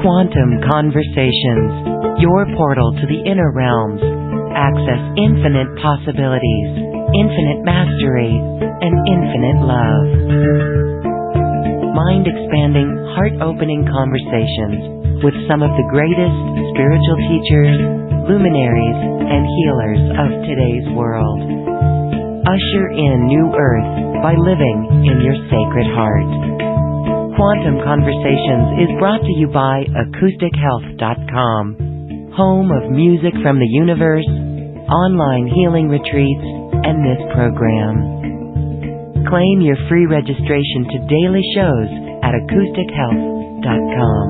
Quantum Conversations, your portal to the inner realms. Access infinite possibilities, infinite mastery, and infinite love. Mind-expanding, heart-opening conversations with some of the greatest spiritual teachers, luminaries, and healers of today's world. Usher in new earth by living in your sacred heart. Quantum Conversations is brought to you by AcousticHealth.com, home of music from the universe, online healing retreats, and this program. Claim your free registration to daily shows at AcousticHealth.com.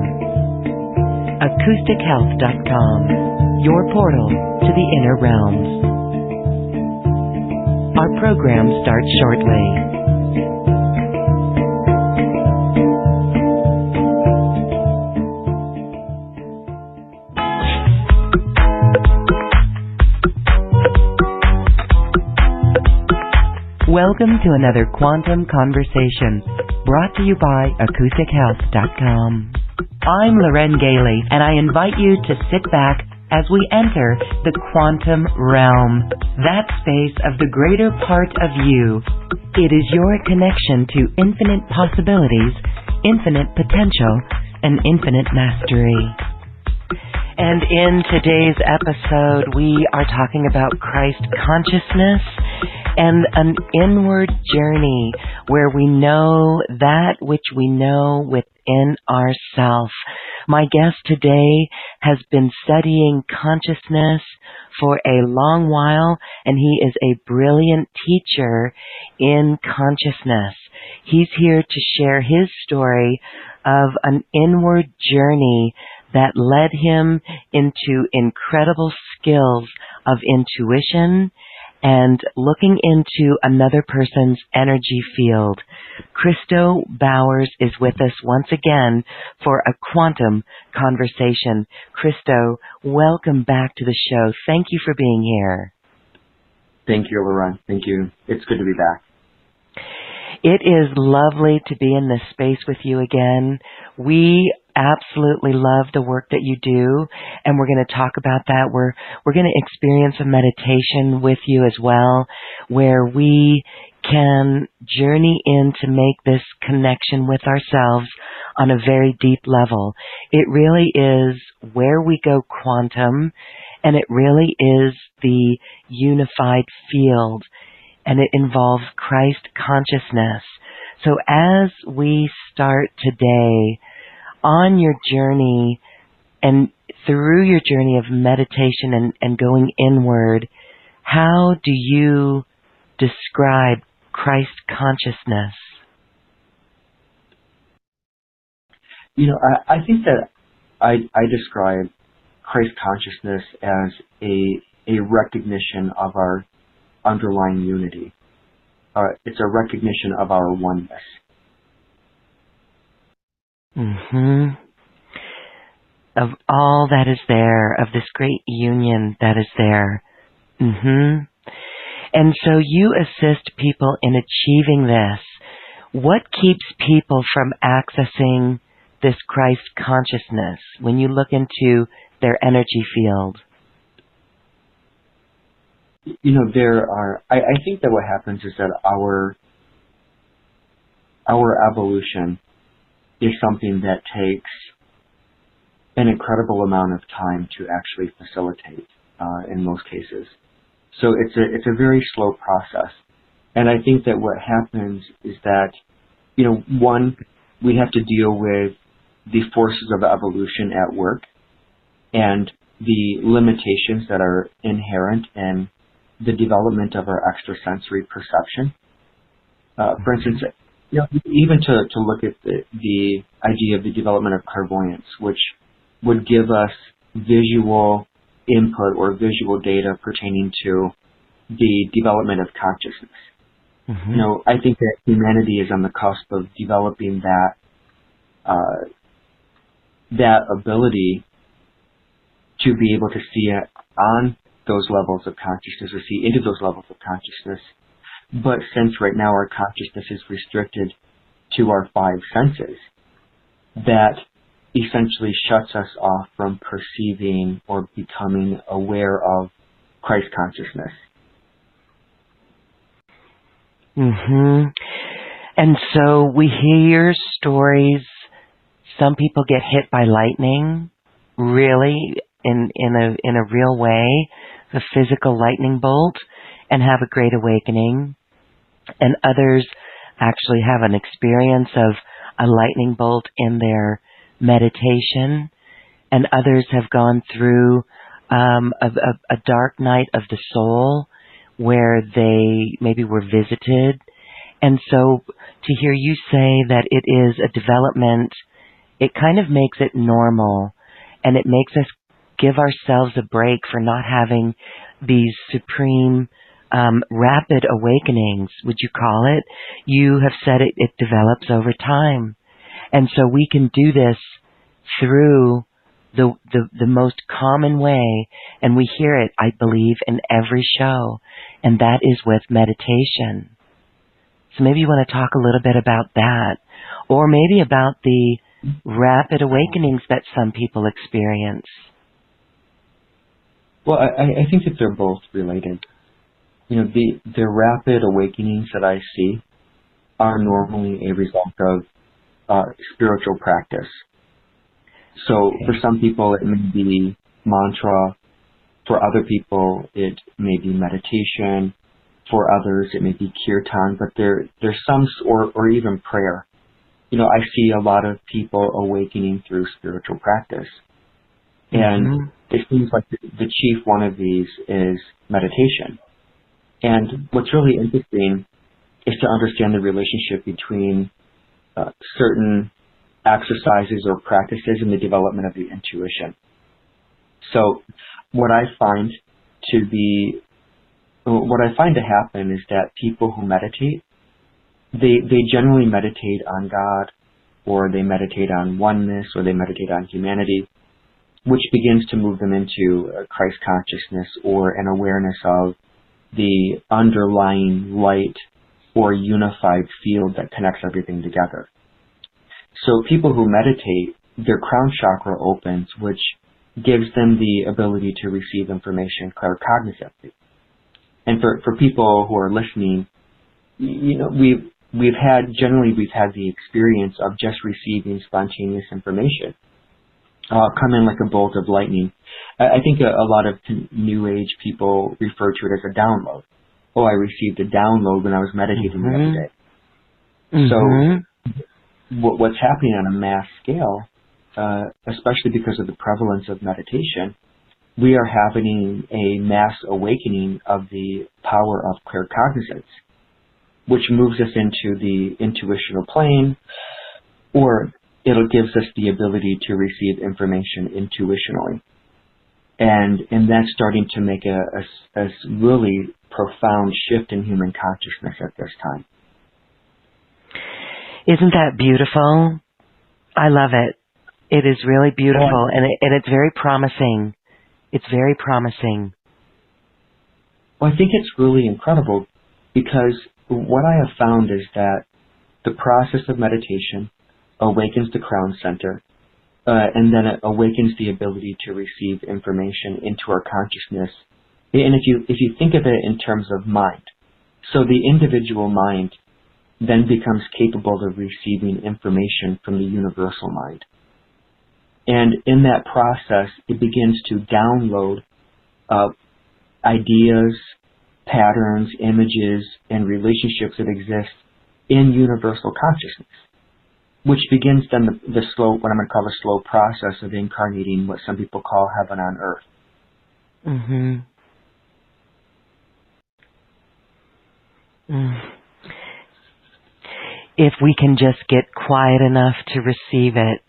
AcousticHealth.com, your portal to the inner realms. Our program starts shortly. Welcome to another Quantum Conversation, brought to you by AcousticHealth.com. I'm Loren Gailey, and I invite you to sit back as we enter the quantum realm, that space of the greater part of you. It is your connection to infinite possibilities, infinite potential, and infinite mastery. And in today's episode, we are talking about Christ consciousness and an inward journey where we know that which we know within ourselves. My guest today has been studying consciousness for a long while, and he is a brilliant teacher in consciousness. He's here to share his story of an inward journey that led him into incredible skills of intuition and looking into another person's energy field. Cristo Bowers is with us once again for a quantum conversation. Cristo, welcome back to the show. Thank you for being here. Thank you, Laura. Thank you. It's good to be back. It is lovely to be in this space with you again. We absolutely love the work that you do, and we're going to talk about that. We're going to experience a meditation with you as well, where we can journey in to make this connection with ourselves on a very deep level. It really is where we go quantum, and it really is the unified field, and it involves Christ consciousness. So as we start today on your journey and through your journey of meditation and going inward, how do you describe Christ consciousness? You know, I think that I describe Christ consciousness as a recognition of our underlying unity. It's a recognition of our oneness. Of all that is there, of this great union that is there. And so you assist people in achieving this. What keeps people from accessing this Christ consciousness when you look into their energy field? You know, I think that what happens is that our evolution is something that takes an incredible amount of time to actually facilitate in most cases. So it's a very slow process. And I think that what happens is that, you know, one, we have to deal with the forces of evolution at work and the limitations that are inherent in the development of our extrasensory perception. For instance, you know, even to look at the idea of the development of clairvoyance, which would give us visual input or visual data pertaining to the development of consciousness. You know, I think that humanity is on the cusp of developing that ability to be able to see it on those levels of consciousness or see into those levels of consciousness. But since right now our consciousness is restricted to our five senses, that essentially shuts us off from perceiving or becoming aware of Christ consciousness. And so we hear stories. Some people get hit by lightning, really, in a real way, a physical lightning bolt, and have a great awakening. And others actually have an experience of a lightning bolt in their meditation. And others have gone through a dark night of the soul where they maybe were visited. And so to hear you say that it is a development, it kind of makes it normal, and it makes us give ourselves a break for not having these supreme, rapid awakenings, would you call it? You have said it develops over time. And so we can do this through the most common way, and we hear it, I believe, in every show, and that is with meditation. So maybe you want to talk a little bit about that, or maybe about the rapid awakenings that some people experience. Well, I think that they're both related. You know, the rapid awakenings that I see are normally a result of spiritual practice. So for some people it may be mantra, for other people it may be meditation, for others it may be kirtan, but there's some, or even prayer. You know, I see a lot of people awakening through spiritual practice. And it seems like the chief one of these is meditation. And what's really interesting is to understand the relationship between certain exercises or practices and the development of the intuition. So what I find to happen is that people who meditate, they generally meditate on God, or they meditate on oneness, or they meditate on humanity, which begins to move them into Christ consciousness or an awareness of the underlying light or unified field that connects everything together. So people who meditate, their crown chakra opens, which gives them the ability to receive information claircognizantly. And for people who are listening, you know, we've had the experience of just receiving spontaneous information come in like a bolt of lightning. I think a lot of New Age people refer to it as a download. Oh, I received a download when I was meditating the other day. So what's happening on a mass scale, especially because of the prevalence of meditation, we are having a mass awakening of the power of claircognizance, which moves us into the intuitional plane, or it gives us the ability to receive information intuitionally. And that's starting to make a really profound shift in human consciousness at this time. Isn't that beautiful? I love it. It is really beautiful, and it's very promising. It's very promising. Well, I think it's really incredible, because what I have found is that the process of meditation awakens the crown center, and then it awakens the ability to receive information into our consciousness. And if you think of it in terms of mind, so the individual mind then becomes capable of receiving information from the universal mind. And in that process, it begins to download ideas, patterns, images, and relationships that exist in universal consciousness, which begins then the slow, what I'm going to call the slow process of incarnating what some people call heaven on earth. If we can just get quiet enough to receive it.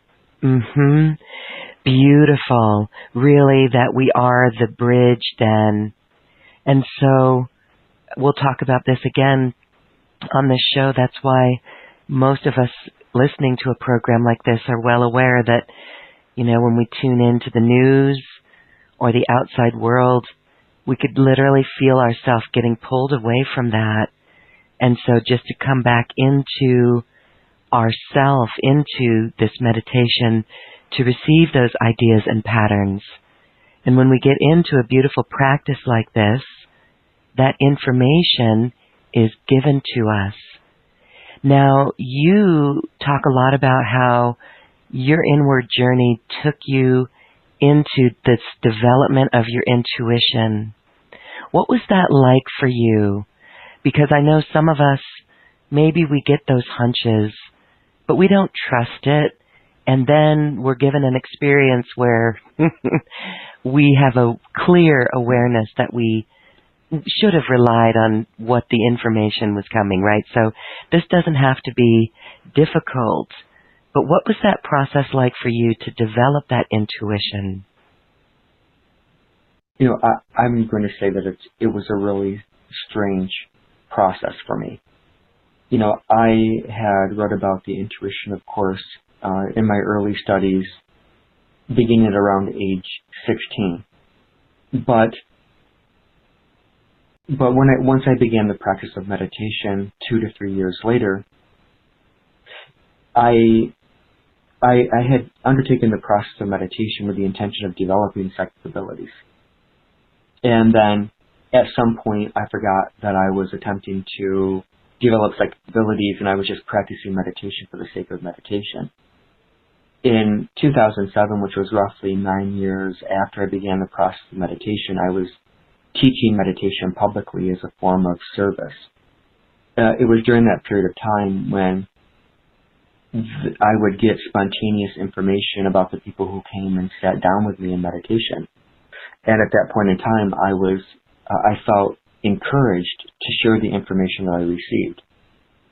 Beautiful. Really, that we are the bridge then. And so we'll talk about this again on this show. That's why most of us listening to a program like this are well aware that, you know, when we tune into the news or the outside world, we could literally feel ourselves getting pulled away from that. And so just to come back into ourself, into this meditation, to receive those ideas and patterns. And when we get into a beautiful practice like this, that information is given to us. Now, you talk a lot about how your inward journey took you into this development of your intuition. What was that like for you? Because I know some of us, maybe we get those hunches, but we don't trust it. And then we're given an experience where we have a clear awareness that we should have relied on what the information was coming, right? So this doesn't have to be difficult. But what was that process like for you to develop that intuition? You know, I'm going to say that it was a really strange process for me. You know, I had read about the intuition, of course, in my early studies, beginning at around age 16. But once I began the practice of meditation 2 to 3 years later, I had undertaken the process of meditation with the intention of developing psychic abilities. And then at some point I forgot that I was attempting to develop psychic abilities and I was just practicing meditation for the sake of meditation. In 2007, which was roughly 9 years after I began the process of meditation, I was teaching meditation publicly as a form of service. It was during that period of time when I would get spontaneous information about the people who came and sat down with me in meditation. And at that point in time, I felt encouraged to share the information that I received.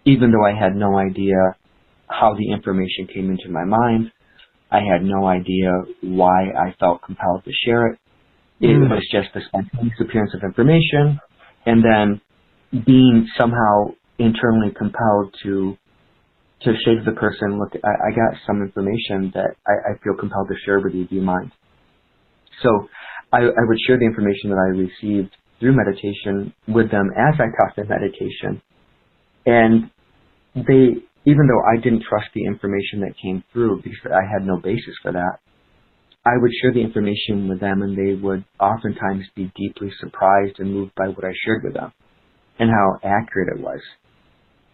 Even though I had no idea how the information came into my mind, I had no idea why I felt compelled to share it. It was just the spontaneous appearance of information, and then being somehow internally compelled to say to the person, look, I got some information that I feel compelled to share with you. Do you mind? So I would share the information that I received through meditation with them as I taught them meditation. And they, even though I didn't trust the information that came through because I had no basis for that, I would share the information with them and they would oftentimes be deeply surprised and moved by what I shared with them and how accurate it was.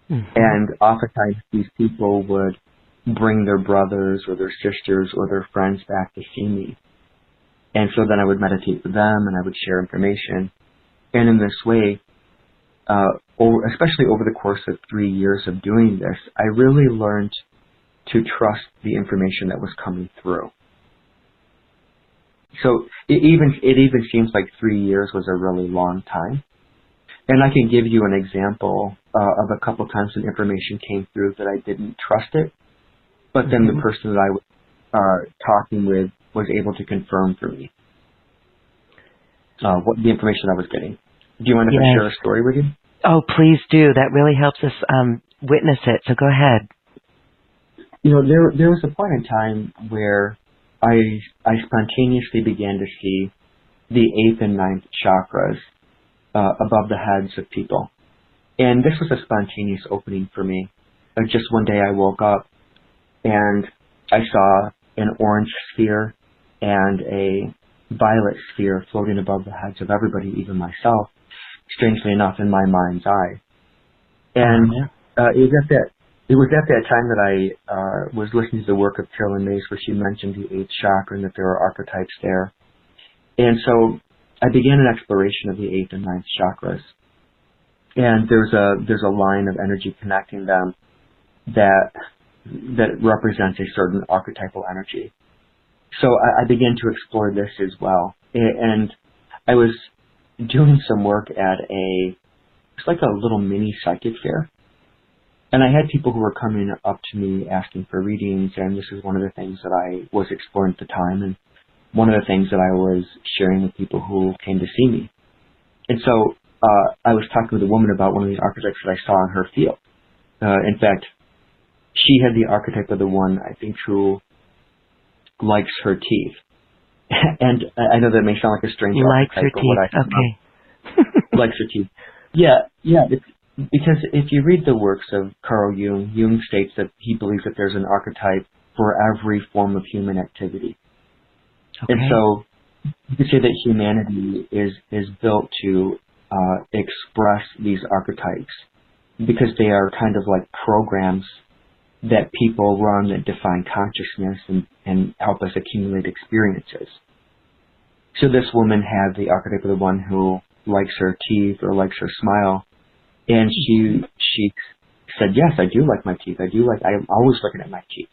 And oftentimes these people would bring their brothers or their sisters or their friends back to see me. And so then I would meditate with them and I would share information. And in this way, especially over the course of 3 years of doing this, I really learned to trust the information that was coming through. So it even seems like 3 years was a really long time. And I can give you an example of a couple times when information came through that I didn't trust it, but then the person that I was talking with was able to confirm for me what the information I was getting. Do you mind if I share a story with you? Oh, please do. That really helps us witness it. So go ahead. You know, there was a point in time where I spontaneously began to see the 8th and 9th chakras above the heads of people. And this was a spontaneous opening for me. Just one day I woke up and I saw an orange sphere and a violet sphere floating above the heads of everybody, even myself, strangely enough, in my mind's eye. And it was at that time that I was listening to the work of Carolyn Mays where she mentioned the 8th chakra and that there are archetypes there. And so I began an exploration of the 8th and 9th chakras. And there's a line of energy connecting them that represents a certain archetypal energy. So I began to explore this as well. And I was doing some work at it's like a little mini psychic fair. And I had people who were coming up to me asking for readings, and this is one of the things that I was exploring at the time, and one of the things that I was sharing with people who came to see me. And so I was talking with a woman about one of the archetypes that I saw in her field. In fact, she had the archetype of the one, I think, who likes her teeth. And I know that may sound like a strange likes archetype. Likes her teeth, okay. Likes her teeth. Yeah. Because if you read the works of Carl Jung, Jung states that he believes that there's an archetype for every form of human activity. Okay. And so you could say that humanity is built to express these archetypes because they are kind of like programs that people run that define consciousness and help us accumulate experiences. So this woman had the archetype of the one who likes her teeth or likes her smile, and she said, yes, I do like my teeth. I'm always looking at my teeth.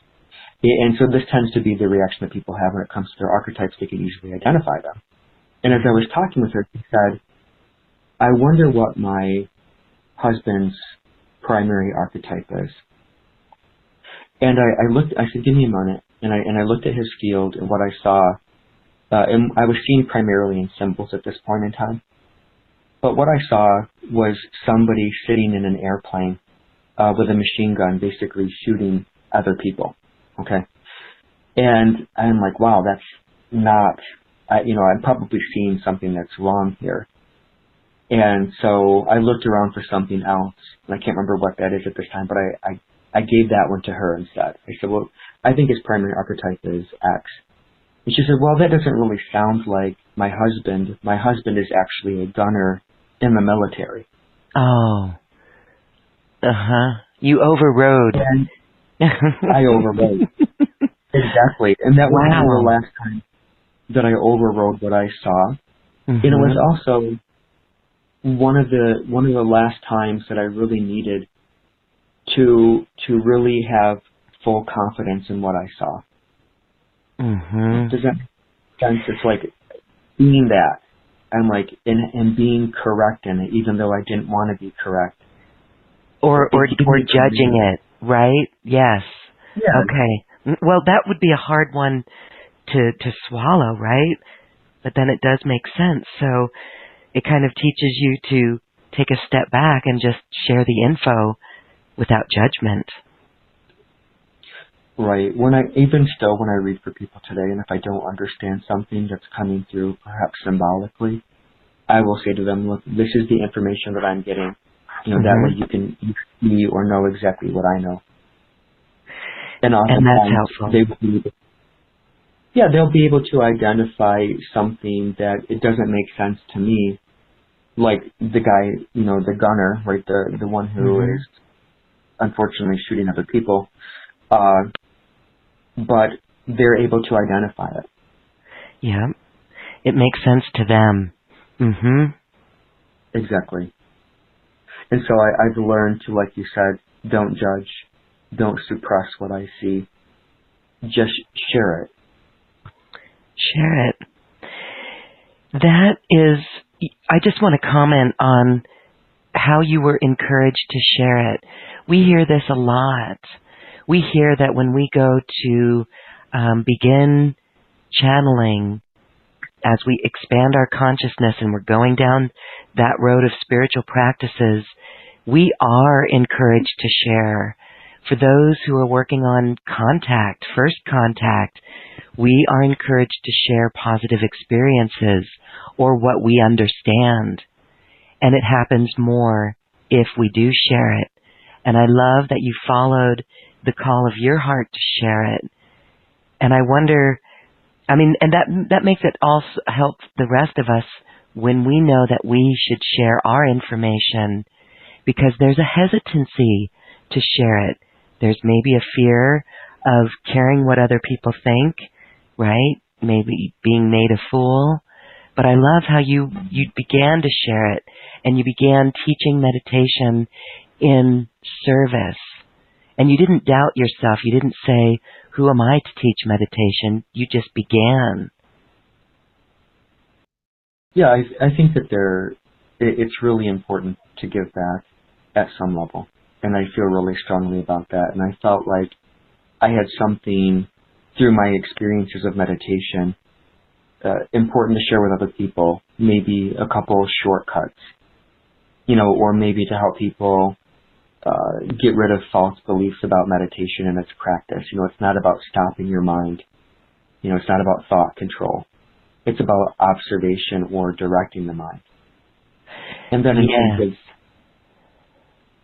And so this tends to be the reaction that people have when it comes to their archetypes. They can easily identify them. And as I was talking with her, she said, I wonder what my husband's primary archetype is. And I said, give me a moment. And I looked at his field, and what I saw, and I was seeing primarily in symbols at this point in time. But what I saw was somebody sitting in an airplane with a machine gun, basically shooting other people. Okay. And I'm like, wow, that's not, I'm probably seeing something that's wrong here. And so I looked around for something else, and I can't remember what that is at this time, but I gave that one to her instead. I said, well, I think his primary archetype is X. And she said, well, that doesn't really sound like my husband. My husband is actually a gunner in the military. Oh. Uh-huh. You overrode. And I overrode. Exactly. And that was the last time that I overrode what I saw. Mm-hmm. And it was also one of the last times that I really needed to really have full confidence in what I saw. Mm-hmm. Does that make sense? It's like being that and like and being correct in it, even though I didn't want to be correct. Or judging it, right? Yes. Yeah. Okay. Well, that would be a hard one to swallow, right? But then it does make sense. So it kind of teaches you to take a step back and just share the info without judgment. Right. When I read for people today, and if I don't understand something that's coming through, perhaps symbolically, I will say to them, look, this is the information that I'm getting. That way you can see or know exactly what I know. And that's helpful. They'll be able to identify something that it doesn't make sense to me, like the guy, the gunner, right, the one who is unfortunately shooting other people, but they're able to identify it. Yeah, it makes sense to them. Exactly. And so I've learned to, like you said, don't judge, don't suppress what I see, just share it. Share it. That is, I just want to comment on how you were encouraged to share it. We hear this a lot. We hear that when we go to begin channeling, as we expand our consciousness and we're going down that road of spiritual practices, we are encouraged to share. For those who are working on first contact, we are encouraged to share positive experiences or what we understand. And it happens more if we do share it. And I love that you followed the call of your heart to share it. And I wonder, and that makes it also help the rest of us when we know that we should share our information, because there's a hesitancy to share it. There's maybe a fear of caring what other people think, right? Maybe being made a fool. But I love how you began to share it, and you began teaching meditation in service. And you didn't doubt yourself. You didn't say, who am I to teach meditation? You just began. Yeah, I think that it's really important to give back at some level. And I feel really strongly about that. And I felt like I had something through my experiences of meditation important to share with other people, maybe a couple shortcuts, or maybe to help people get rid of false beliefs about meditation and its practice. It's not about stopping your mind. It's not about thought control. It's about observation or directing the mind. And then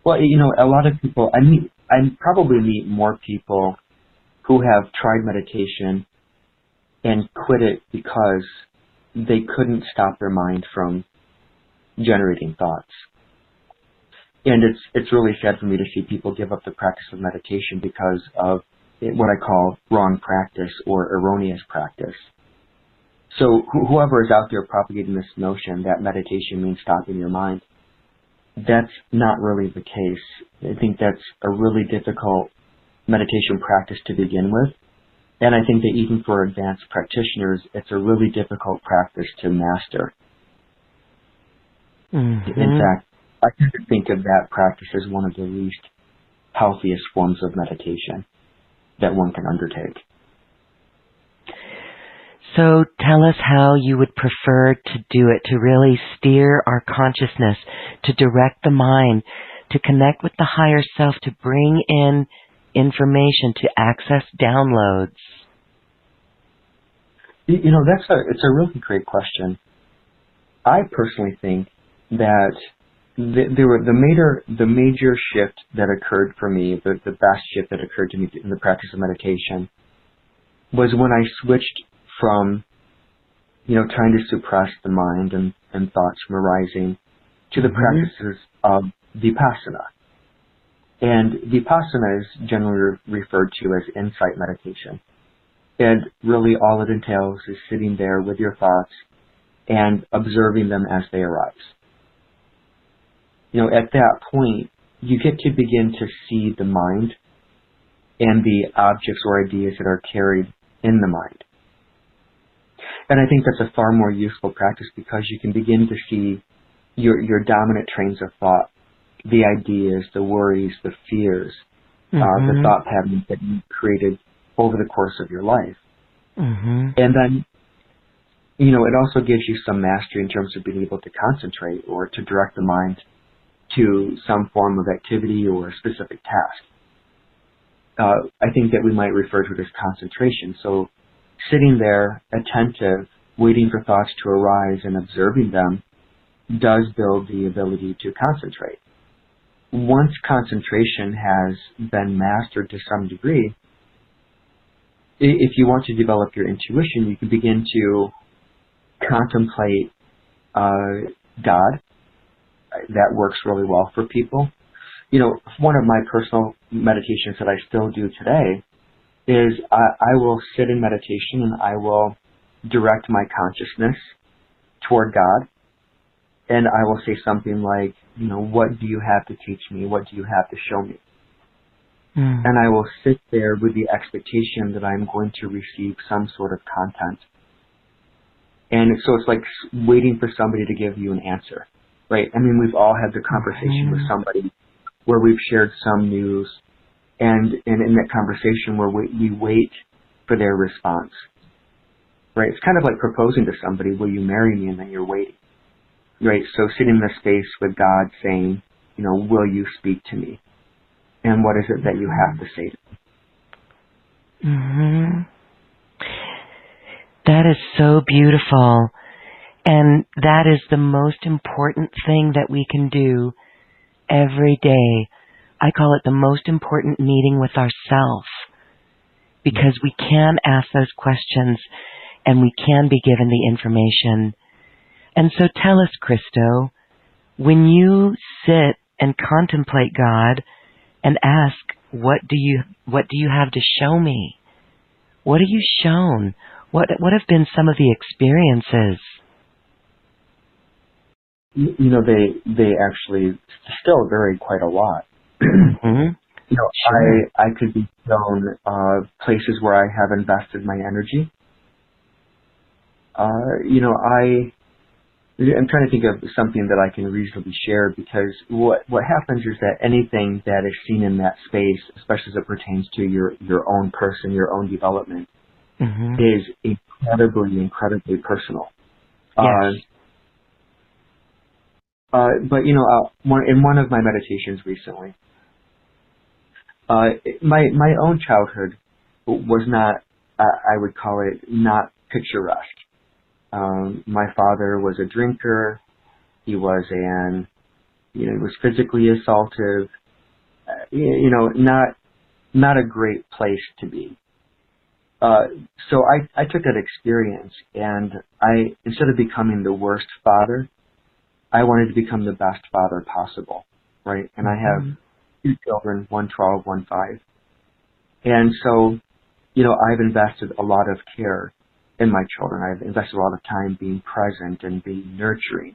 a lot of people, I probably meet more people who have tried meditation and quit it because they couldn't stop their mind from generating thoughts. And it's really sad for me to see people give up the practice of meditation because of what I call wrong practice or erroneous practice. So whoever is out there propagating this notion that meditation means stopping your mind, that's not really the case. I think that's a really difficult meditation practice to begin with. And I think that even for advanced practitioners, it's a really difficult practice to master. Mm-hmm. In fact, I tend to think of that practice as one of the least healthiest forms of meditation that one can undertake. So tell us how you would prefer to do it, to really steer our consciousness, to direct the mind, to connect with the higher self, to bring in information, to access downloads. You know, it's a really great question. I personally think that the major shift that occurred for me, the vast shift that occurred to me in the practice of meditation, was when I switched from, trying to suppress the mind and thoughts from arising to the practices of vipassana. And vipassana is generally referred to as insight meditation. And really all it entails is sitting there with your thoughts and observing them as they arise. At that point, you get to begin to see the mind and the objects or ideas that are carried in the mind. And I think that's a far more useful practice because you can begin to see your dominant trains of thought, the ideas, the worries, the fears, the thought patterns that you created over the course of your life. And then, it also gives you some mastery in terms of being able to concentrate or to direct the mind to some form of activity or a specific task. I think that we might refer to it as concentration. So sitting there, attentive, waiting for thoughts to arise and observing them does build the ability to concentrate. Once concentration has been mastered to some degree, if you want to develop your intuition, you can begin to contemplate God. That works really well for people. One of my personal meditations that I still do today is I will sit in meditation and I will direct my consciousness toward God. And I will say something like, what do you have to teach me? What do you have to show me? And I will sit there with the expectation that I'm going to receive some sort of content. And so it's like waiting for somebody to give you an answer, right? I mean, we've all had the conversation with somebody where we've shared some news, and in that conversation where we wait for their response, right? It's kind of like proposing to somebody, will you marry me? And then you're waiting, right? So sitting in the space with God saying, will you speak to me? And what is it that you have to say to me? That is so beautiful. And that is the most important thing that we can do every day. I call it the most important meeting with ourself, because we can ask those questions and we can be given the information. And so tell us, Cristo, when you sit and contemplate God and ask, what do you have to show me? What are you shown? What have been some of the experiences? They actually still vary quite a lot. Sure. I could be shown places where I have invested my energy. I'm trying to think of something that I can reasonably share, because what happens is that anything that is seen in that space, especially as it pertains to your own person, your own development, is incredibly personal. Yes. But in one of my meditations recently, my own childhood was not, I would call it, not picturesque. My father was a drinker. He was he was physically assaultive. Not a great place to be. So I took that experience, and instead of becoming the worst father, I wanted to become the best father possible, right? And I have 2 children, one 12, one 5. And so, I've invested a lot of care in my children. I've invested a lot of time being present and being nurturing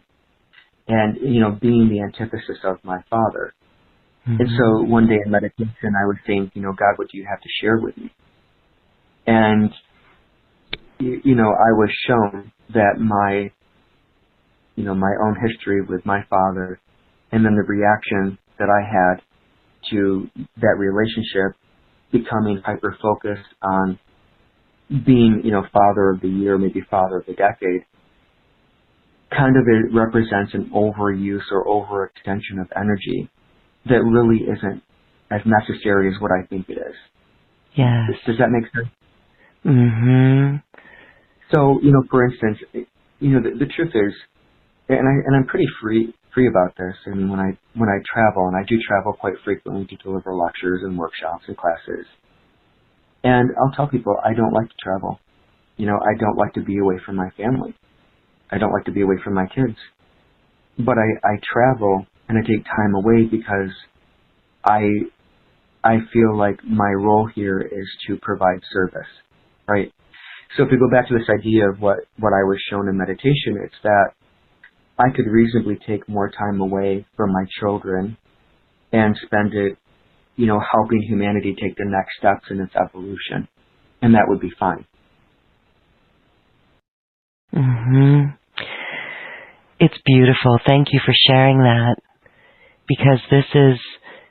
and, being the antithesis of my father. Mm-hmm. And so one day in meditation, I was saying, God, what do you have to share with me? And, I was shown that my own history with my father and then the reaction that I had to that relationship becoming hyper-focused on being, father of the year, maybe father of the decade, kind of it represents an overuse or overextension of energy that really isn't as necessary as what I think it is. Yeah. Does that make sense? Mm-hmm. So, for instance, the truth is, and I'm pretty free about this. I mean, when I travel, and I do travel quite frequently to deliver lectures and workshops and classes, and I'll tell people I don't like to travel. I don't like to be away from my family. I don't like to be away from my kids. But I travel and I take time away because I feel like my role here is to provide service, right? So if we go back to this idea of what I was shown in meditation, it's that I could reasonably take more time away from my children and spend it, helping humanity take the next steps in its evolution. And that would be fine. Mm-hmm. It's beautiful. Thank you for sharing that, because this is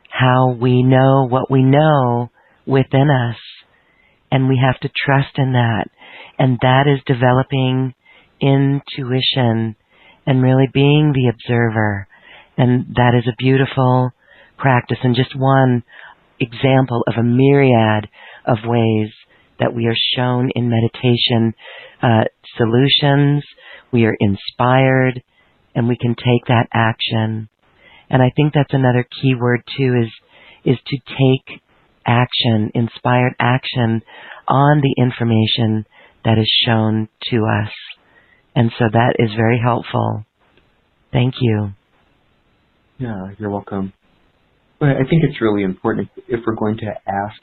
how we know what we know within us, and we have to trust in that. And that is developing intuition and really being the observer. And that is a beautiful practice, and just one example of a myriad of ways that we are shown in meditation solutions. We are inspired, and we can take that action. And I think that's another key word too, is to take action, inspired action on the information that is shown to us. And so that is very helpful. Thank you. Yeah, you're welcome. But I think it's really important, if we're going to ask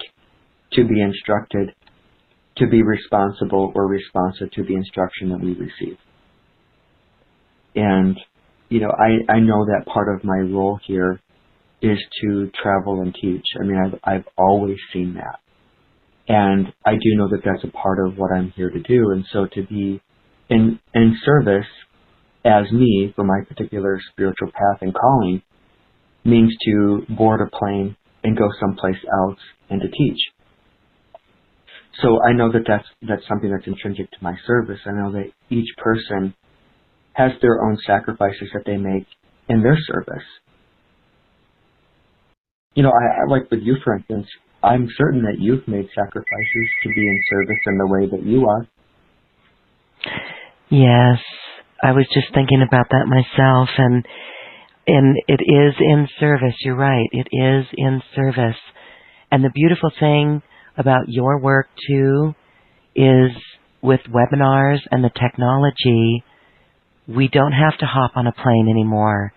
to be instructed, to be responsible or responsive to the instruction that we receive. And, I know that part of my role here is to travel and teach. I mean, I've always seen that. And I do know that that's a part of what I'm here to do. And so to be in service as me for my particular spiritual path and calling means to board a plane and go someplace else and to teach. So I know that that's something that's intrinsic to my service. I know that each person has their own sacrifices that they make in their service. I like with you, for instance, I'm certain that you've made sacrifices to be in service in the way that you are. Yes, I was just thinking about that myself, and it is in service. You're right. It is in service. And the beautiful thing about your work too is with webinars and the technology, we don't have to hop on a plane anymore.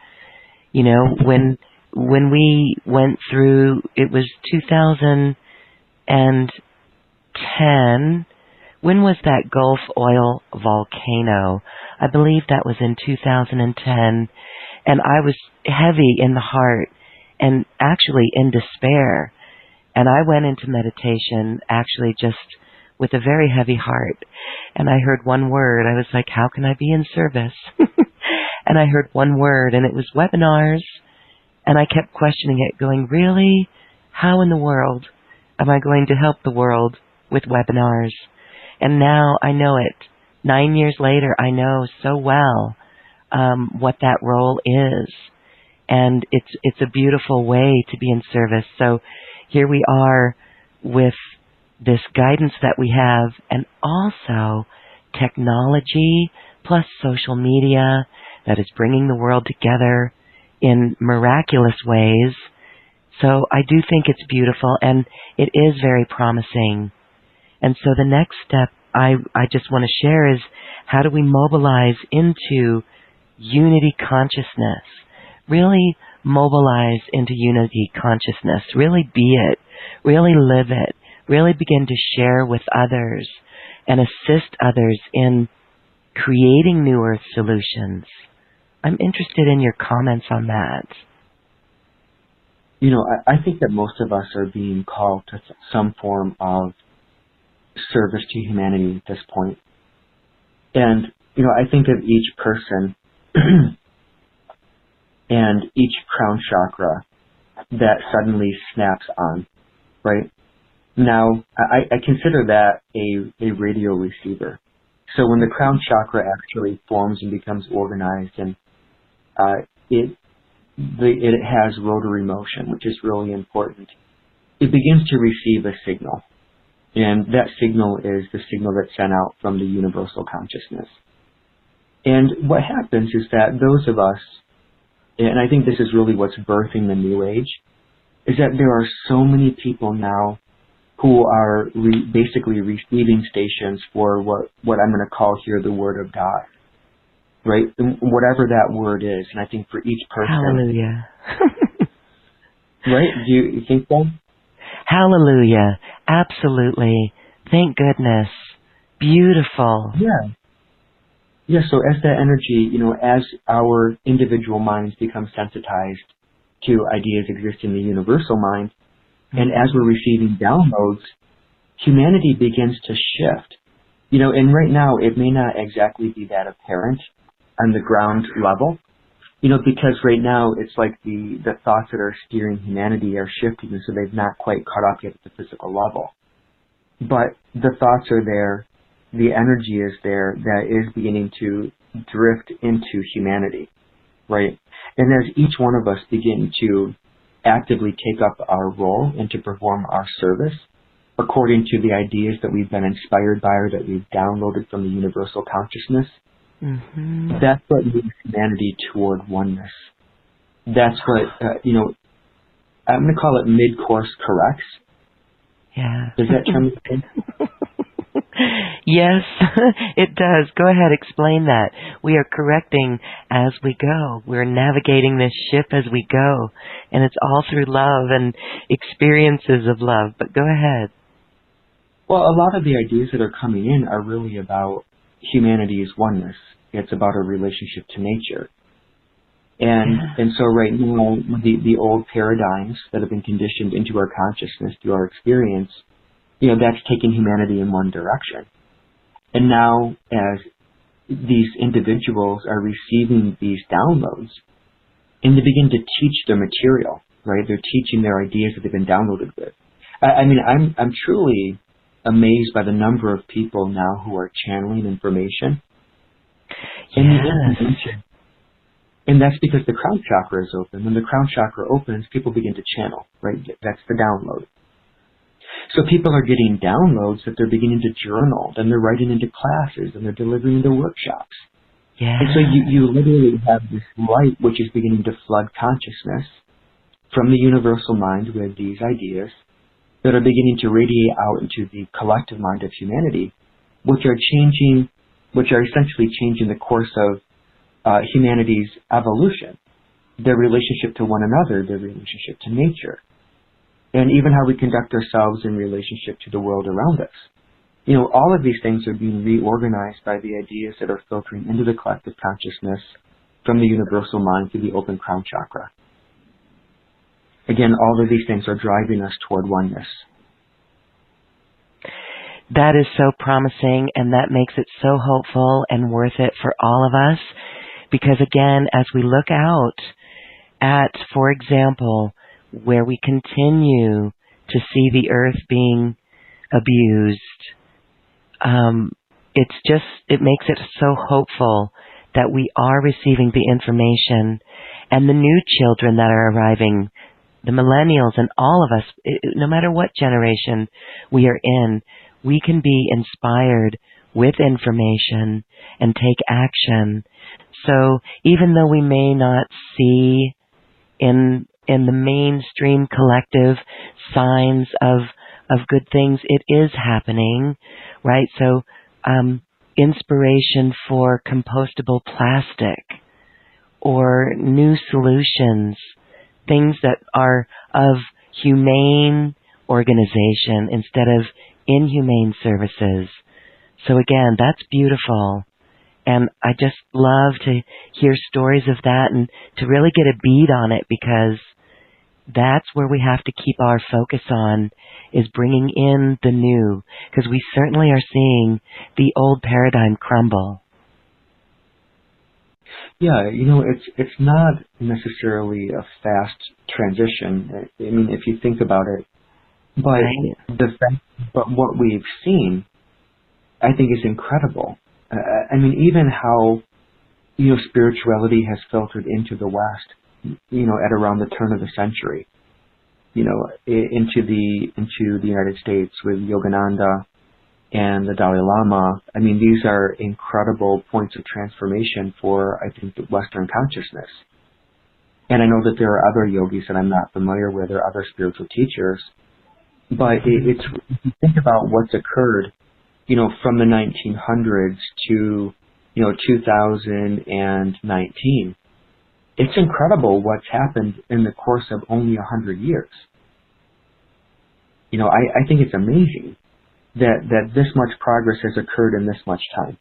When we went through, it was 2010. When was that Gulf oil volcano? I believe that was in 2010. And I was heavy in the heart and actually in despair. And I went into meditation actually just with a very heavy heart. And I heard one word. I was like, how can I be in service? And I heard one word, and it was webinars. And I kept questioning it, going, really? How in the world am I going to help the world with webinars? And now I know it. 9 years later, I know so well what that role is. And it's a beautiful way to be in service. So here we are with this guidance that we have, and also technology plus social media that is bringing the world together in miraculous ways. So I do think it's beautiful, and it is very promising. And so the next step I just want to share is, how do we mobilize into unity consciousness? Really mobilize into unity consciousness. Really be it. Really live it. Really begin to share with others and assist others in creating new earth solutions. I'm interested in your comments on that. You know, I think that most of us are being called to some form of service to humanity at this point. And, you know, I think of each person and each crown chakra that suddenly snaps on, right? Now, I consider that a radio receiver. So when the crown chakra actually forms and becomes organized, and it has rotary motion, which is really important, it begins to receive a signal. And that signal is the signal that's sent out from the universal consciousness. And what happens is that those of us, and I think this is really what's birthing the New Age, is that there are so many people now who are basically receiving stations for what I'm going to call here the Word of God, right? And whatever that word is. And I think for each person... Hallelujah. Right? Do you think so? Hallelujah. Absolutely. Thank goodness. Beautiful. Yeah. Yeah, so as that energy, you know, as our individual minds become sensitized to ideas existing in the universal mind, and as we're receiving downloads, humanity begins to shift. You know, and right now it may not exactly be that apparent on the ground level, you know, because right now it's like the thoughts that are steering humanity are shifting, and so they've not quite caught up yet at the physical level. But the thoughts are there, the energy is there that is beginning to drift into humanity, right? And as each one of us begin to actively take up our role and to perform our service according to the ideas that we've been inspired by or that we've downloaded from the universal consciousness, that's what moves humanity toward oneness. That's what, you know, I'm going to call it mid-course corrects. Yeah. Does that term make sense? Yes, it does. Go ahead, explain that. We are correcting as we go. We're navigating this ship as we go. And it's all through love and experiences of love. But go ahead. Well, a lot of the ideas that are coming in are really about humanity's oneness. It's about our relationship to nature. And so right now, the old paradigms that have been conditioned into our consciousness through our experience, you know, that's taking humanity in one direction. And now, as these individuals are receiving these downloads, and they begin to teach their material, right? They're teaching their ideas that they've been downloaded with. I mean, I'm truly amazed by the number of people now who are channeling information. And that's because the crown chakra is open. When the crown chakra opens, people begin to channel, right? That's the download. So people are getting downloads that they're beginning to journal, then they're writing into classes, and they're delivering into workshops. Yeah. And so you literally have this light which is beginning to flood consciousness from the universal mind with these ideas that are beginning to radiate out into the collective mind of humanity, which are essentially changing the course of humanity's evolution, their relationship to one another, their relationship to nature, and even how we conduct ourselves in relationship to the world around us. You know, all of these things are being reorganized by the ideas that are filtering into the collective consciousness from the universal mind through the open crown chakra. Again, all of these things are driving us toward oneness. That is so promising, and that makes it so hopeful and worth it for all of us. Because again, as we look out at, for example, where we continue to see the earth being abused, it makes it so hopeful that we are receiving the information, and the new children that are arriving, the millennials and all of us, no matter what generation we are in, we can be inspired with information and take action. So even though we may not see in the mainstream collective signs of of good things, it is happening, right? So, inspiration for compostable plastic or new solutions, things that are of humane organization instead of inhumane services. So again, that's beautiful. And I just love to hear stories of that and to really get a bead on it, because that's where we have to keep our focus on, is bringing in the new, because we certainly are seeing the old paradigm crumble. Yeah, it's not necessarily a fast transition. I mean, if you think about it, but Right. but what we've seen, I think, is incredible. I mean, even how spirituality has filtered into the West, at around the turn of the century, into the United States with Yogananda and the Dalai Lama. I mean, these are incredible points of transformation for, I think, the Western consciousness. And I know that there are other yogis that I'm not familiar with, or other spiritual teachers, but if you think about what's occurred, from the 1900s to 2019, it's incredible what's happened in the course of only 100 years. I think it's amazing that this much progress has occurred in this much time.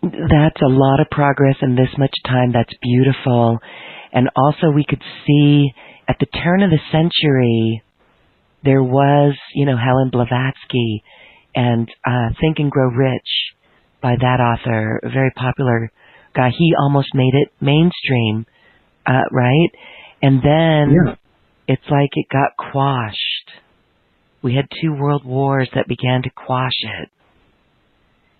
That's a lot of progress in this much time. That's beautiful. And also we could see at the turn of the century, there was, Helen Blavatsky and Think and Grow Rich by that author, a very popular guy. He almost made it mainstream, right? And then it's like it got quashed. We had 2 world wars that began to quash it.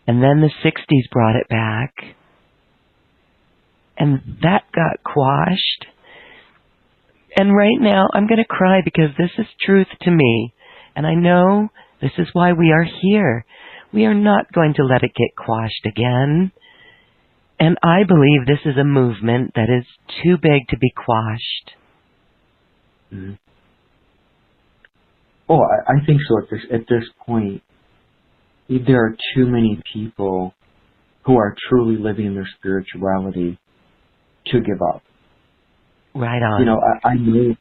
And then the 60s brought it back. And that got quashed. And right now, I'm going to cry, because this is truth to me. And I know this is why we are here. We are not going to let it get quashed again. And I believe this is a movement that is too big to be quashed. Mm-hmm. Oh, I think so. At this point, there are too many people who are truly living their spirituality to give up. Right on. I know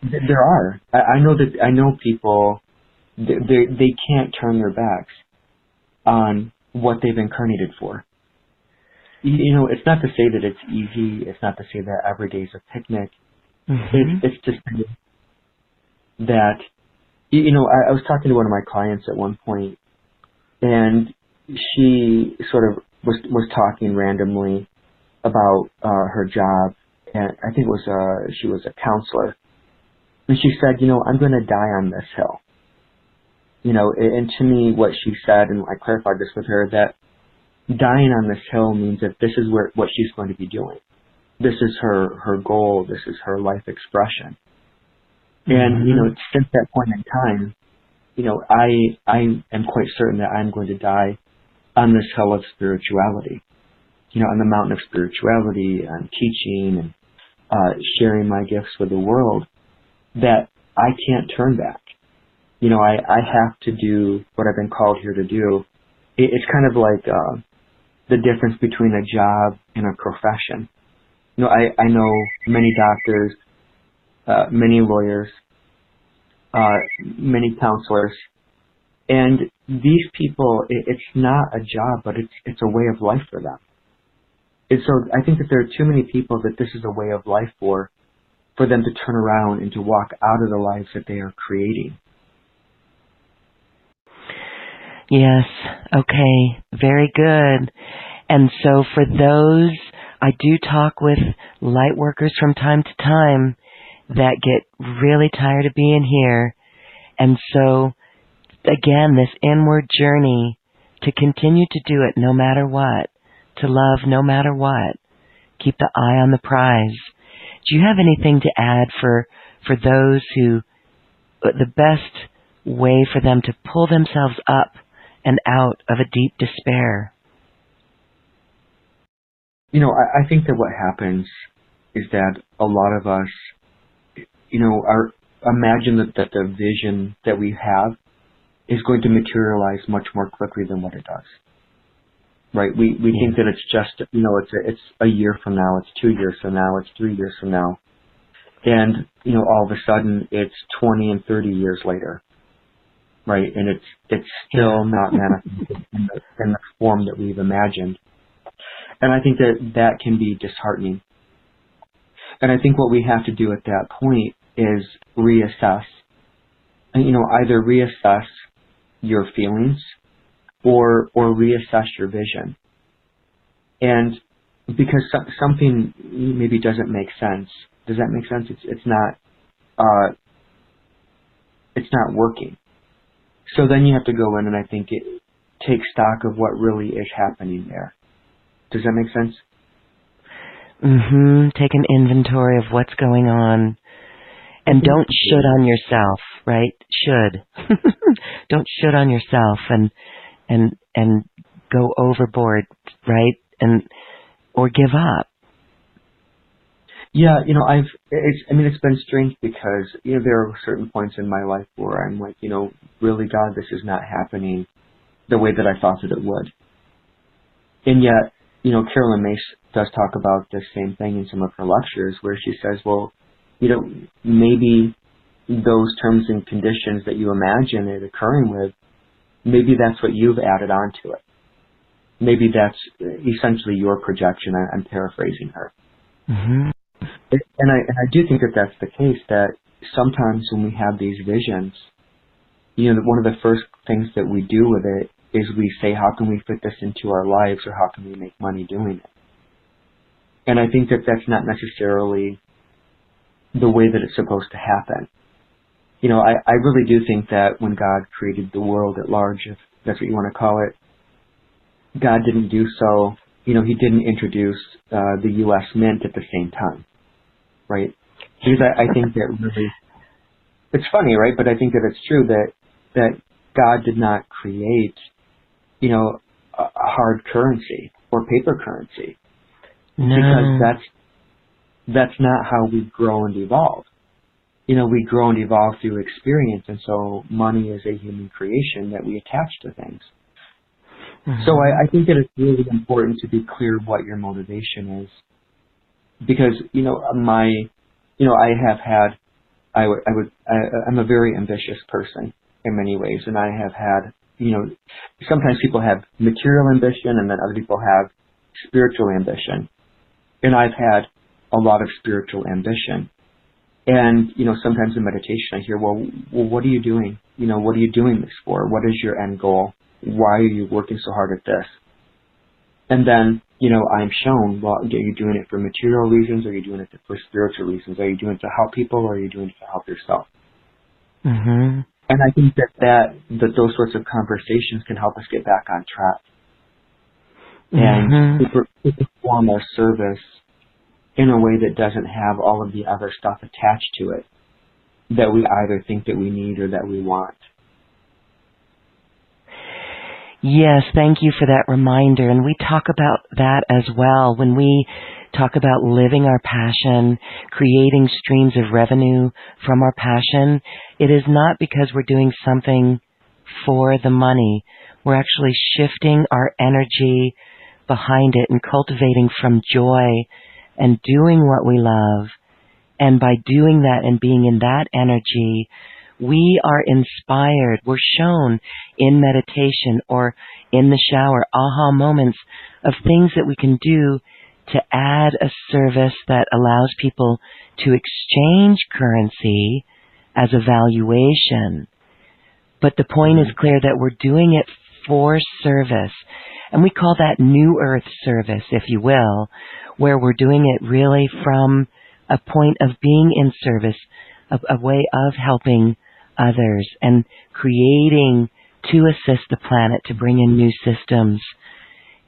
there are. I know people. They can't turn their backs on what they've incarnated for. It's not to say that it's easy. It's not to say that every day is a picnic. Mm-hmm. It's to say that, I was talking to one of my clients at one point, and she sort of was talking randomly about her job, and I think it was she was a counselor, and she said, I'm going to die on this hill. And to me, what she said, and I clarified this with her, that dying on this hill means that this is what she's going to be doing. This is her goal. This is her life expression. And, since that point in time, I am quite certain that I'm going to die on this hill of spirituality, on the mountain of spirituality, on teaching and sharing my gifts with the world, that I can't turn back. I have to do what I've been called here to do. It's kind of like the difference between a job and a profession. I know many doctors, many lawyers, many counselors, and these people, it's not a job, but it's a way of life for them. And so I think that there are too many people that this is a way of life for them to turn around and to walk out of the lives that they are creating. Yes. Okay. Very good. And so for those, I do talk with light workers from time to time that get really tired of being here. And so, again, this inward journey to continue to do it no matter what, to love no matter what, keep the eye on the prize. Do you have anything to add for those who, the best way for them to pull themselves up and out of a deep despair? I think that what happens is that a lot of us, imagine that the vision that we have is going to materialize much more quickly than what it does. Right? We think that it's just, it's a year from now, it's 2 years from now, it's 3 years from now. And, all of a sudden it's 20 and 30 years later. Right? And it's still not manifested in the form that we've imagined. And I think that can be disheartening. And I think what we have to do at that point is reassess. And, either reassess your feelings or reassess your vision. And because something maybe doesn't make sense. Does that make sense? It's not working. So then you have to go in and I think take stock of what really is happening there. Does that make sense? Take an inventory of what's going on. And don't should on yourself, right? Should. Don't should on yourself and go overboard, right? Or give up. Yeah, it's been strange because, there are certain points in my life where I'm like, really, God, this is not happening the way that I thought that it would. And yet, Carolyn Mace does talk about the same thing in some of her lectures where she says, well, maybe those terms and conditions that you imagine it occurring with, maybe that's what you've added on to it. Maybe that's essentially your projection. I'm paraphrasing her. Mm-hmm. And I do think that that's the case, that sometimes when we have these visions, one of the first things that we do with it is we say, how can we fit this into our lives, or how can we make money doing it? And I think that that's not necessarily the way that it's supposed to happen. I really do think that when God created the world at large, if that's what you want to call it, God didn't do so, He didn't introduce the U.S. Mint at the same time, right? Because I think that really, it's funny, right? But I think that it's true that God did not create, a hard currency or paper currency. No. Because that's not how we grow and evolve. We grow and evolve through experience, and so money is a human creation that we attach to things. Mm-hmm. So I think that it's really important to be clear what your motivation is, because I'm a very ambitious person in many ways, and I have had sometimes people have material ambition, and then other people have spiritual ambition, and I've had a lot of spiritual ambition. And, sometimes in meditation I hear, well, what are you doing? What are you doing this for? What is your end goal? Why are you working so hard at this? And then, I'm shown, well, are you doing it for material reasons? Or are you doing it for spiritual reasons? Are you doing it to help people, or are you doing it to help yourself? Mm-hmm. And I think that those sorts of conversations can help us get back on track. And to perform our service in a way that doesn't have all of the other stuff attached to it that we either think that we need or that we want. Yes, thank you for that reminder. And we talk about that as well when we talk about living our passion, creating streams of revenue from our passion. It is not because we're doing something for the money. We're actually shifting our energy behind it and cultivating from joy and doing what we love. And by doing that and being in that energy, we are inspired. We're shown in meditation or in the shower aha moments of things that we can do to add a service that allows people to exchange currency as a valuation. But the point is clear that we're doing it for service. And we call that New Earth service, if you will, where we're doing it really from a point of being in service, a way of helping others and creating to assist the planet to bring in new systems.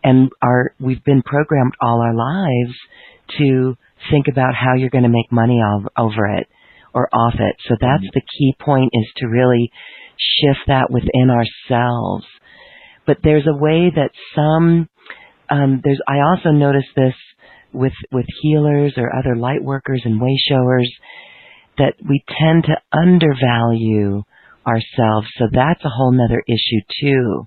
And we've been programmed all our lives to think about how you're going to make money over it or off it. So that's the key point, is to really shift that within ourselves. But there's a way that I also notice this with healers or other light workers and way showers, that we tend to undervalue ourselves. So that's a whole nother issue too.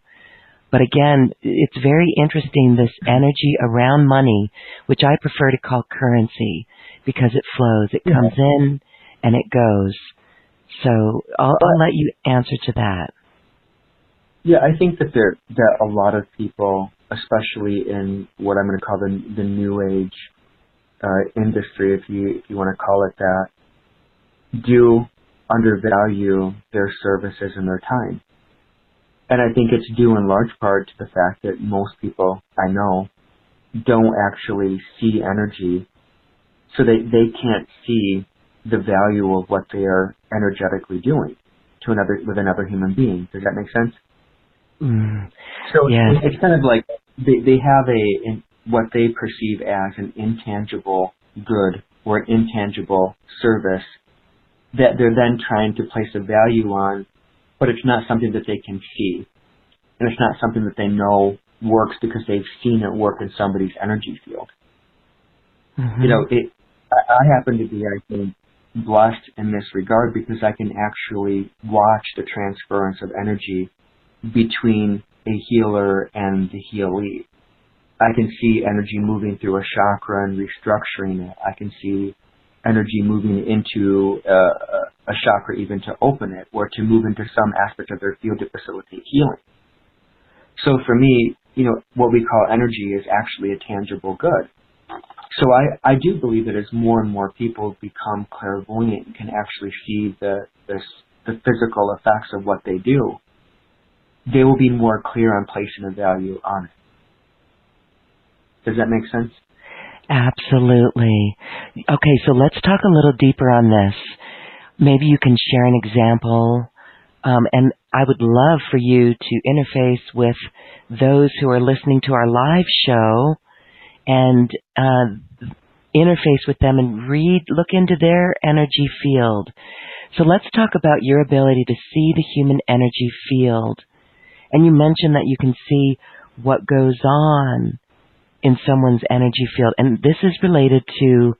But again, it's very interesting, this energy around money, which I prefer to call currency, because it flows. It comes in and it goes. So I'll let you answer to that. Yeah, I think that that a lot of people, especially in what I'm going to call the New Age industry, if you want to call it that, do undervalue their services and their time. And I think it's due in large part to the fact that most people I know don't actually see energy, so they can't see the value of what they are energetically doing with another human being. Does that make sense? So it's kind of like they have what they perceive as an intangible good or an intangible service that they're then trying to place a value on, but it's not something that they can see. And it's not something that they know works because they've seen it work in somebody's energy field. Mm-hmm. You know, I happen to be, I think, blessed in this regard because I can actually watch the transference of energy between a healer and the healee. I can see energy moving through a chakra and restructuring it. I can see energy moving into a chakra even to open it or to move into some aspect of their field to facilitate healing. So for me, you know, what we call energy is actually a tangible good. So I do believe that as more and more people become clairvoyant and can actually see the physical effects of what they do, they will be more clear on placing a value on it. Does that make sense? Absolutely. Okay, so let's talk a little deeper on this. Maybe you can share an example, and I would love for you to interface with those who are listening to our live show and interface with them and look into their energy field. So let's talk about your ability to see the human energy field. And you mentioned that you can see what goes on in someone's energy field. And this is related to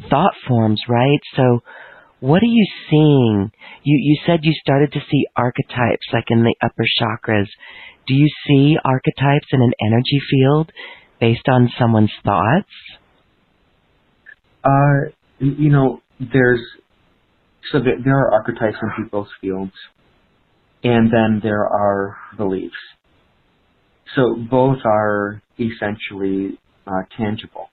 thought forms, right? So what are you seeing? You said you started to see archetypes, like in the upper chakras. Do you see archetypes in an energy field based on someone's thoughts? You know, there are archetypes in people's fields, and then there are beliefs. So both are essentially tangible.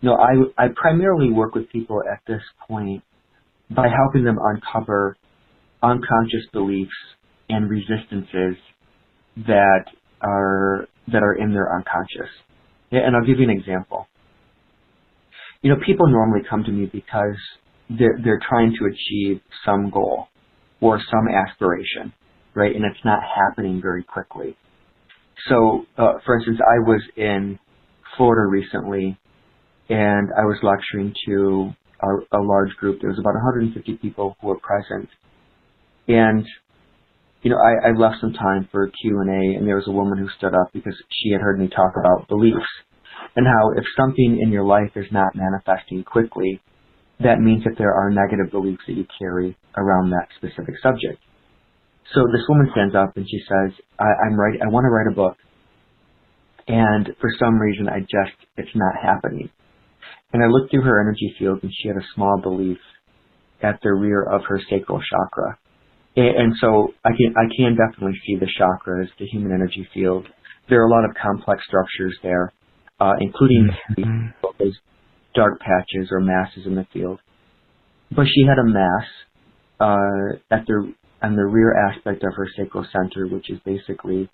No, I primarily work with people at this point by helping them uncover unconscious beliefs and resistances that are in their unconscious. Yeah, and I'll give you an example. You know, people normally come to me because they're trying to achieve some goal or some aspiration, right? And it's not happening very quickly. So, for instance, I was in Florida recently, and I was lecturing to a large group. There was about 150 people who were present. And, you know, I left some time for a Q&A, and there was a woman who stood up because she had heard me talk about beliefs and how if something in your life is not manifesting quickly, that means that there are negative beliefs that you carry around that specific subject. So this woman stands up and she says, I want to write a book, and for some reason it's not happening. And I looked through her energy field, and she had a small belief at the rear of her sacral chakra. And so I can definitely see the chakras, the human energy field. There are a lot of complex structures there, including those dark patches or masses in the field. But she had a mass on the rear aspect of her sacral center, which is basically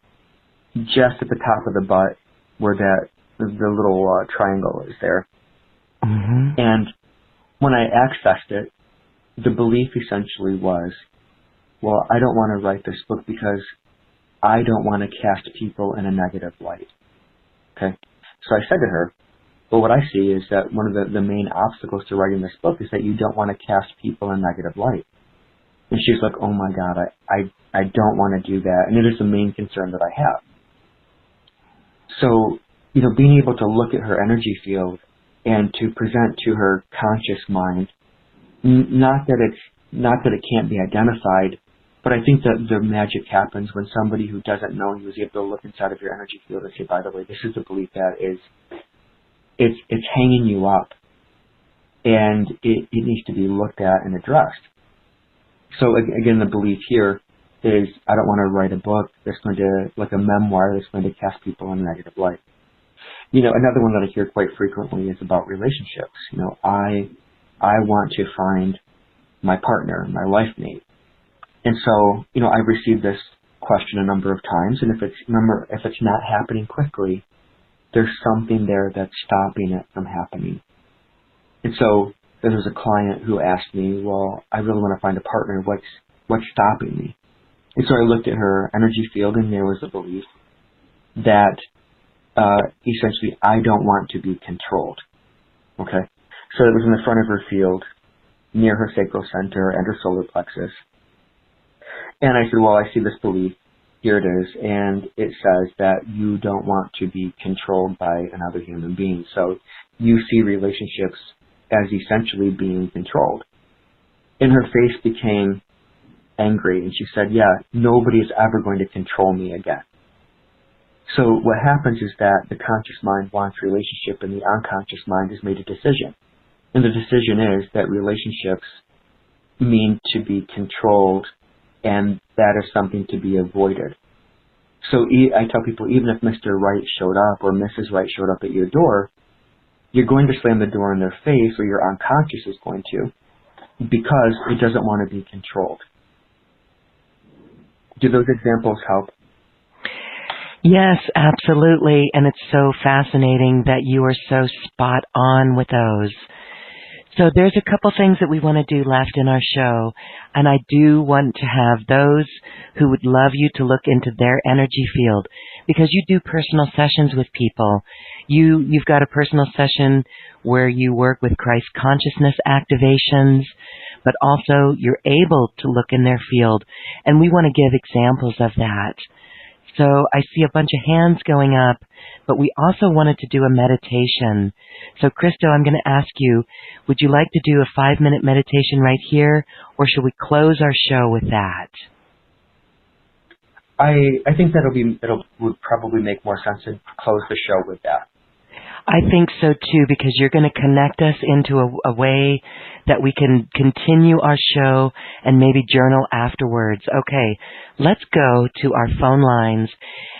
just at the top of the butt where the little triangle is there. Mm-hmm. And when I accessed it, the belief essentially was, well, I don't want to write this book because I don't want to cast people in a negative light. Okay? So I said to her, well, what I see is that one of the main obstacles to writing this book is that you don't want to cast people in a negative light. And she's like, oh my God, I don't want to do that. And it is the main concern that I have. So, you know, being able to look at her energy field and to present to her conscious mind, not that it can't be identified, but I think that the magic happens when somebody who doesn't know you is able to look inside of your energy field and say, by the way, this is a belief that it's hanging you up, and it needs to be looked at and addressed. So again, the belief here is, I don't want to write a book that's going to, like a memoir that's going to cast people in a negative light. Another one that I hear quite frequently is about relationships. I want to find my partner, my life mate. And so, I've received this question a number of times, and if it's not happening quickly, there's something there that's stopping it from happening. And so there was a client who asked me, well, I really want to find a partner. What's stopping me? And so I looked at her energy field, and there was a belief that essentially I don't want to be controlled. Okay? So it was in the front of her field, near her sacral center and her solar plexus. And I said, well, I see this belief. Here it is. And it says that you don't want to be controlled by another human being. So you see relationships as essentially being controlled. And her face became angry, and she said, yeah, nobody is ever going to control me again. So what happens is that the conscious mind wants relationship, and the unconscious mind has made a decision. And the decision is that relationships mean to be controlled, and that is something to be avoided. So I tell people, even if Mr. Right showed up or Mrs. Right showed up at your door, you're going to slam the door in their face, or your unconscious is going to, because it doesn't want to be controlled. Do those examples help? Yes, absolutely. And it's so fascinating that you are so spot on with those. So there's a couple things that we want to do left in our show, and I do want to have those who would love you to look into their energy field, because you do personal sessions with people. You've got a personal session where you work with Christ consciousness activations, but also you're able to look in their field, and we want to give examples of that. So I see a bunch of hands going up, but we also wanted to do a meditation. So Cristo, I'm going to ask you, would you like to do a 5-minute meditation right here, or should we close our show with that? I think would probably make more sense to close the show with that. I think so too, because you're going to connect us into a way that we can continue our show and maybe journal afterwards. Okay, let's go to our phone lines.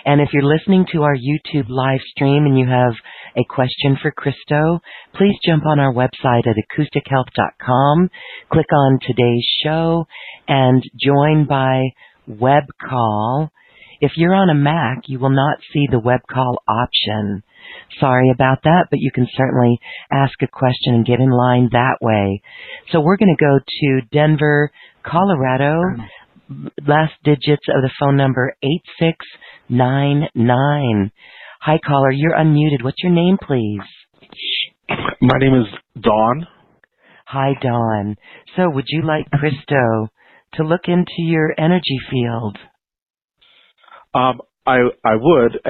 And if you're listening to our YouTube live stream and you have a question for Cristo, please jump on our website at acoustichealth.com, click on today's show, and join by web call. If you're on a Mac, you will not see the web call option. Sorry about that, but you can certainly ask a question and get in line that way. So we're going to go to Denver, Colorado. Last digits of the phone number, 8699. Hi, caller. You're unmuted. What's your name, please? My name is Dawn. Hi, Dawn. So would you like Cristo to look into your energy field? I would,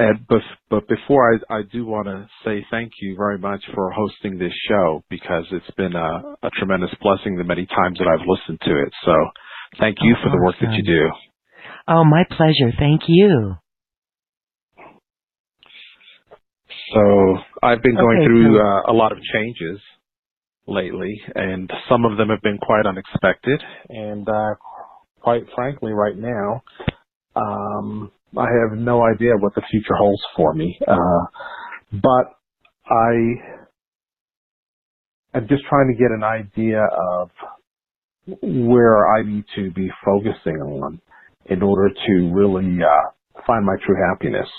but before I do want to say thank you very much for hosting this show, because it's been a tremendous blessing the many times that I've listened to it. So thank you for the work that you do. Oh, my pleasure. Thank you. So I've been going through a lot of changes lately, and some of them have been quite unexpected. And quite frankly, right now, I have no idea what the future holds for me, but I am just trying to get an idea of where I need to be focusing on in order to really find my true happiness.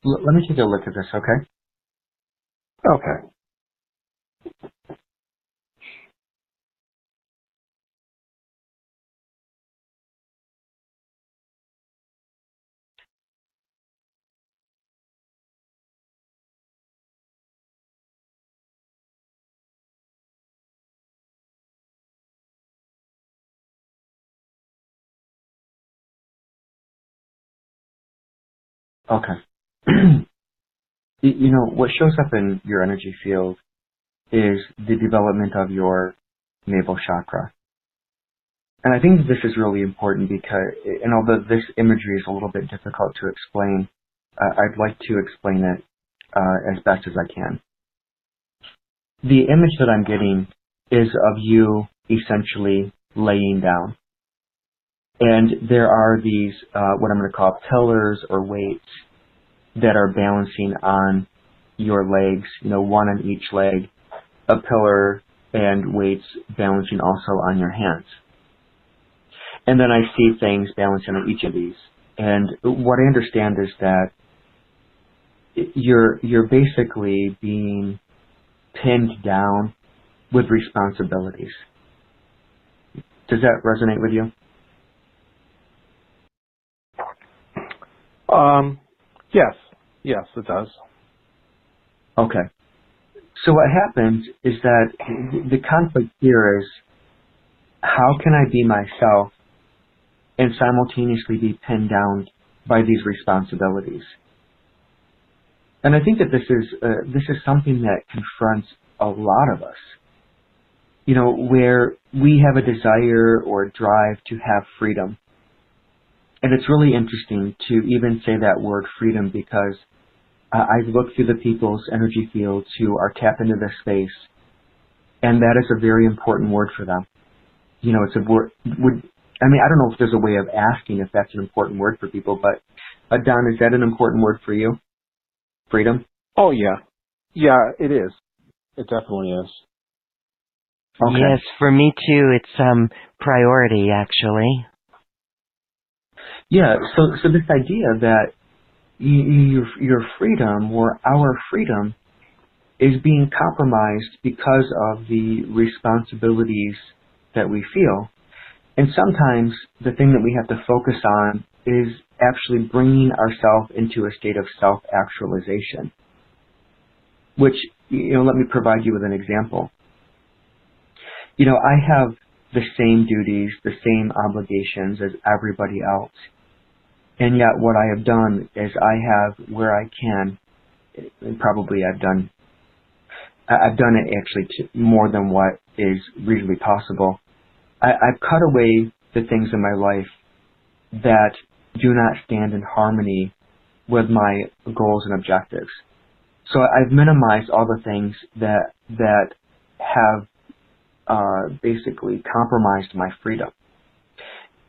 Let me take a look at this, okay? Okay. Okay. what shows up in your energy field is the development of your navel chakra. And I think this is really important because, and although this imagery is a little bit difficult to explain, I'd like to explain it as best as I can. The image that I'm getting is of you essentially laying down. And there are these, what I'm going to call pillars or weights that are balancing on your legs, one on each leg, a pillar and weights balancing also on your hands. And then I see things balancing on each of these. And what I understand is that you're basically being pinned down with responsibilities. Does that resonate with you? Yes, it does. Okay. So what happens is that the conflict here is, how can I be myself and simultaneously be pinned down by these responsibilities? And I think that this is something that confronts a lot of us. Where we have a desire or drive to have freedom. And it's really interesting to even say that word freedom, because I've looked through the people's energy fields who are tapped into this space, and that is a very important word for them. It's a word. I don't know if there's a way of asking if that's an important word for people, but Don, is that an important word for you? Freedom? Oh, yeah. Yeah, it is. It definitely is. Okay. Yes, for me too, it's priority, actually. Yeah, so this idea that your freedom or our freedom is being compromised because of the responsibilities that we feel. And sometimes the thing that we have to focus on is actually bringing ourselves into a state of self-actualization. Which, let me provide you with an example. I have the same duties, the same obligations as everybody else. And yet what I have done is I have, where I can, and probably I've done it actually more than what is reasonably possible. I've cut away the things in my life that do not stand in harmony with my goals and objectives. So I've minimized all the things that have basically compromised my freedom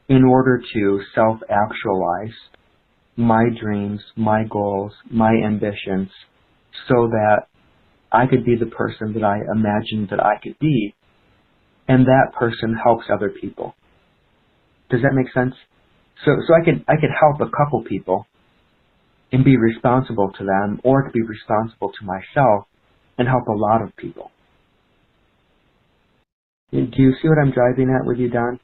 in order to self-actualize my dreams, my goals, my ambitions, so that I could be the person that I imagined that I could be, and that person helps other people. Does that make sense? So I could help a couple people and be responsible to them, or to be responsible to myself and help a lot of people. Do you see what I'm driving at with you, Don?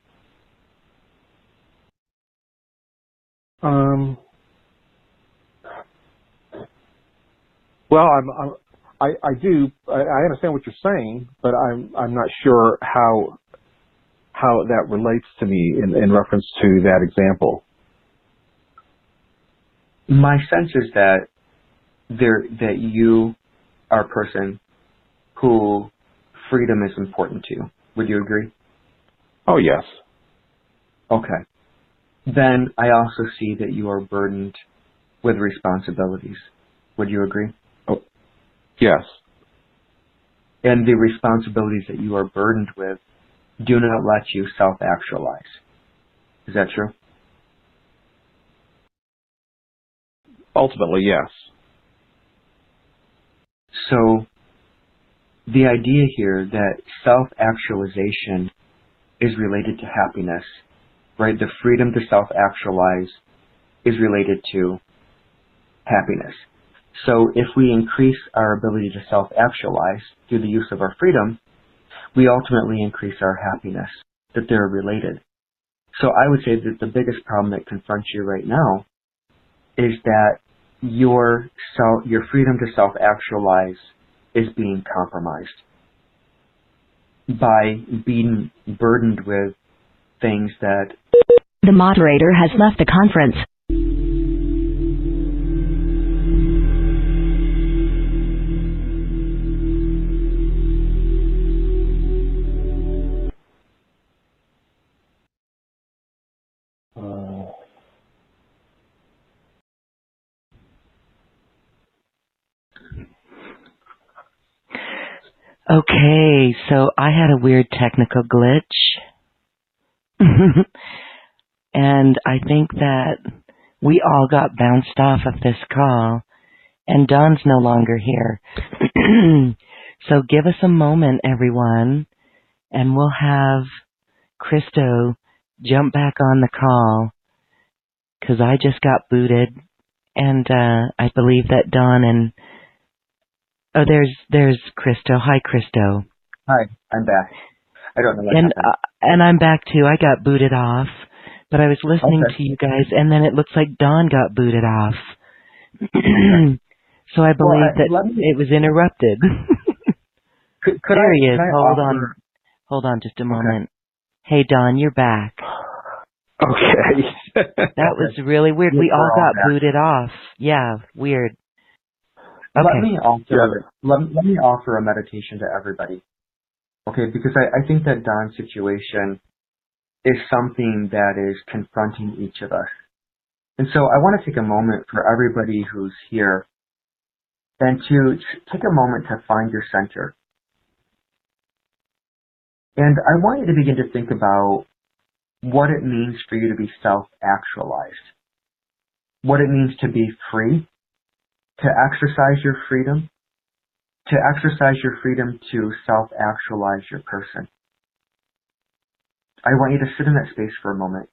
Well, I do. I understand what you're saying, but I'm not sure how that relates to me in reference to that example. My sense is that you are a person who freedom is important to. Would you agree? Oh, yes. Okay. Then I also see that you are burdened with responsibilities. Would you agree? Oh, yes. And the responsibilities that you are burdened with do not let you self-actualize. Is that true? Ultimately, yes. So the idea here that self-actualization is related to happiness, right? The freedom to self-actualize is related to happiness. So if we increase our ability to self-actualize through the use of our freedom, we ultimately increase our happiness, that they're related. So I would say that the biggest problem that confronts you right now is that your freedom to self-actualize is being compromised by being burdened with things that... The moderator has left the conference. Okay, so I had a weird technical glitch. And I think that we all got bounced off of this call, and Don's no longer here. So give us a moment, everyone, and we'll have Cristo jump back on the call, because I just got booted, and I believe that Don and... Oh, there's Cristo. Hi, Cristo. Hi, I'm back. I don't know what happened. And I'm back too. I got booted off, but I was listening to you guys, and then it looks like Don got booted off. So I believe it was interrupted. There he is. Hold on just a moment. Hey, Don, you're back. Okay. That was really weird. We all got booted off. Yeah, weird. Okay. Let me offer a meditation to everybody. Okay, because I think that Don's situation is something that is confronting each of us. And so I want to take a moment for everybody who's here and to take a moment to find your center. And I want you to begin to think about what it means for you to be self-actualized, what it means to be free, to exercise your freedom, to self-actualize your person. I want you to sit in that space for a moment.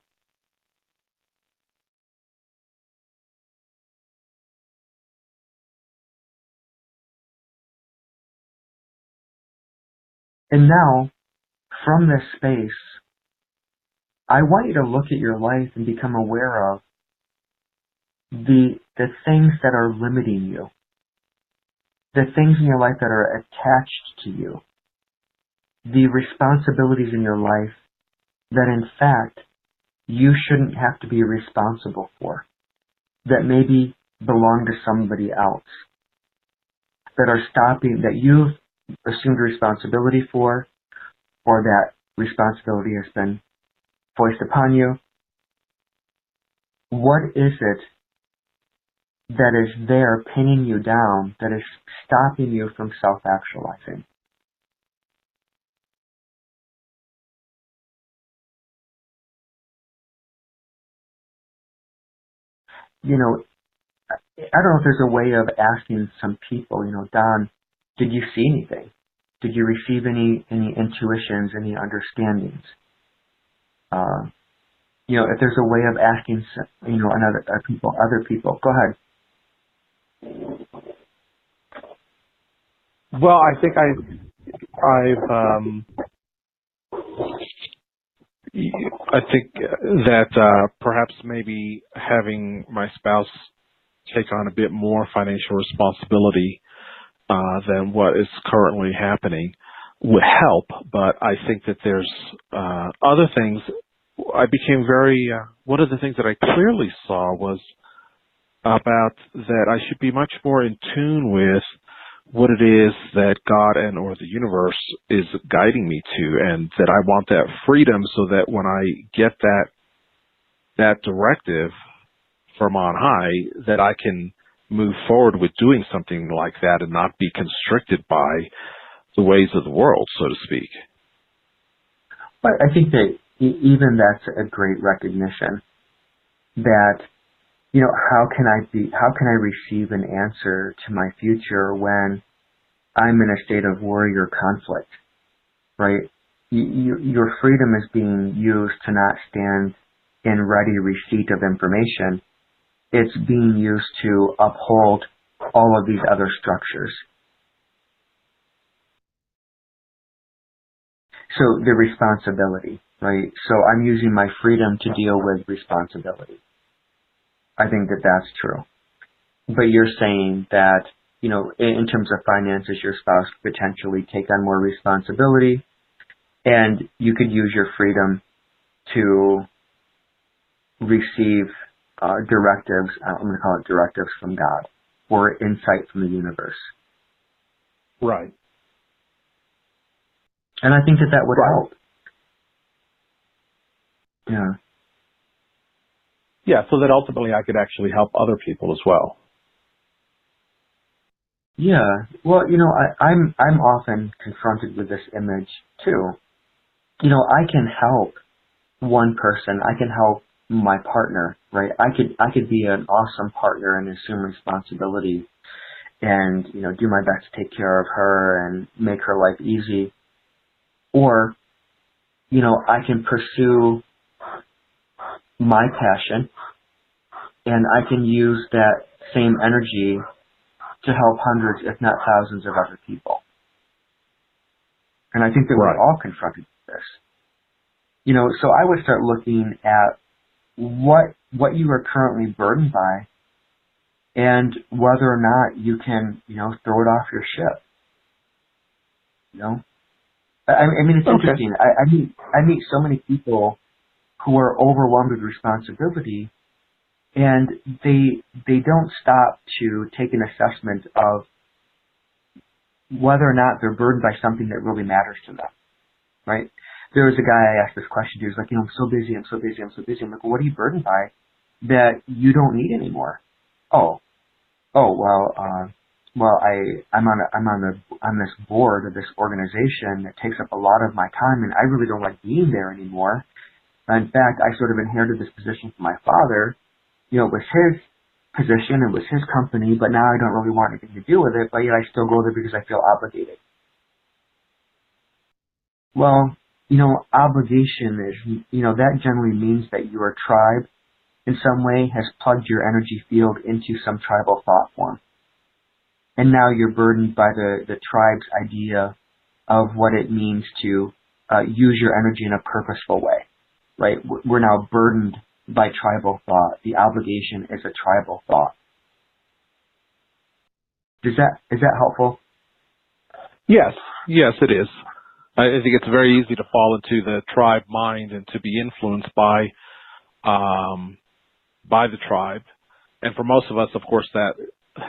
And now, from this space, I want you to look at your life and become aware of the things that are limiting you, the things in your life that are attached to you, the responsibilities in your life that in fact you shouldn't have to be responsible for, that maybe belong to somebody else, that are stopping, that you've assumed responsibility for, or that responsibility has been foisted upon you. What is it that is there pinning you down, that is stopping you from self-actualizing? You know, I don't know if there's a way of asking some people, Don, did you see anything? Did you receive any intuitions, any understandings? If there's a way of asking, other people, go ahead. Well, I think I think that perhaps maybe having my spouse take on a bit more financial responsibility than what is currently happening would help. But I think that there's other things. I became one of the things that I clearly saw was about that I should be much more in tune with what it is that God or the universe is guiding me to, and that I want that freedom so that when I get that directive from on high, that I can move forward with doing something like that and not be constricted by the ways of the world, so to speak. But I think that even that's a great recognition that, how can I receive an answer to my future when I'm in a state of worry or conflict, right? Your freedom is being used to not stand in ready receipt of information. It's being used to uphold all of these other structures. So the responsibility, right? So I'm using my freedom to deal with responsibility. I think that that's true. But you're saying that, in terms of finances, your spouse could potentially take on more responsibility, and you could use your freedom to receive directives, I'm going to call it directives from God, or insight from the universe. Right. And I think that would help. Yeah. Yeah, so that ultimately I could actually help other people as well. Yeah. Well, I'm often confronted with this image too. I can help one person. I can help my partner, right? I could be an awesome partner and assume responsibility and, do my best to take care of her and make her life easy. Or, I can pursue my passion and I can use that same energy to help hundreds, if not thousands of other people. And I think that we're all confronted with this. So I would start looking at what you are currently burdened by and whether or not you can, throw it off your ship. I mean, it's interesting. I meet so many people who are overwhelmed with responsibility, and they don't stop to take an assessment of whether or not they're burdened by something that really matters to them, right? There was a guy I asked this question to. He was like, I'm so busy. I'm like, well, what are you burdened by that you don't need anymore? I'm on this board of this organization that takes up a lot of my time, and I really don't like being there anymore. In fact, I sort of inherited this position from my father. It was his position, it was his company, but now I don't really want anything to do with it, but yet I still go there because I feel obligated. Well, obligation is, that generally means that your tribe in some way has plugged your energy field into some tribal thought form. And now you're burdened by the tribe's idea of what it means to use your energy in a purposeful way, right? We're now burdened by tribal thought. The obligation is a tribal thought. Is that helpful? Yes, it is. I think it's very easy to fall into the tribe mind and to be influenced by the tribe. And for most of us, of course, that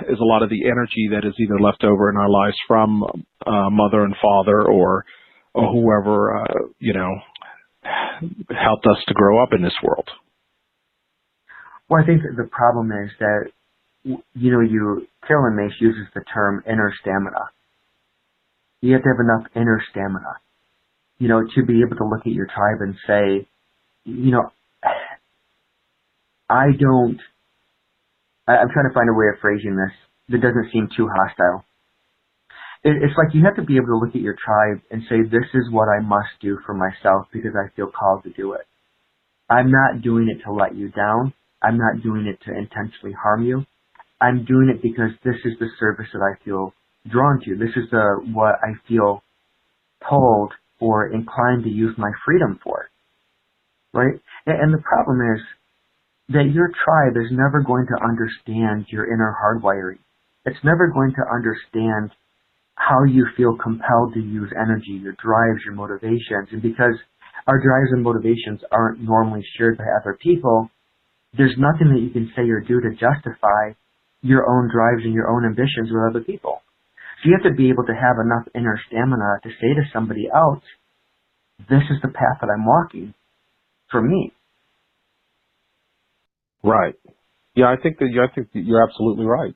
is a lot of the energy that is either left over in our lives from mother and father or whoever, helped us to grow up in this world. Well, I think that the problem is that, Carolyn Mace uses the term inner stamina. You have to have enough inner stamina, to be able to look at your tribe and say, I'm trying to find a way of phrasing this that doesn't seem too hostile. It's like you have to be able to look at your tribe and say, this is what I must do for myself because I feel called to do it. I'm not doing it to let you down. I'm not doing it to intentionally harm you. I'm doing it because this is the service that I feel drawn to. This is what I feel pulled or inclined to use my freedom for, right? And the problem is that your tribe is never going to understand your inner hardwiring. It's never going to understand how you feel compelled to use energy, your drives, your motivations. And because our drives and motivations aren't normally shared by other people, there's nothing that you can say or do to justify your own drives and your own ambitions with other people. So you have to be able to have enough inner stamina to say to somebody else, this is the path that I'm walking for me. Right. Yeah, I think that you're absolutely right.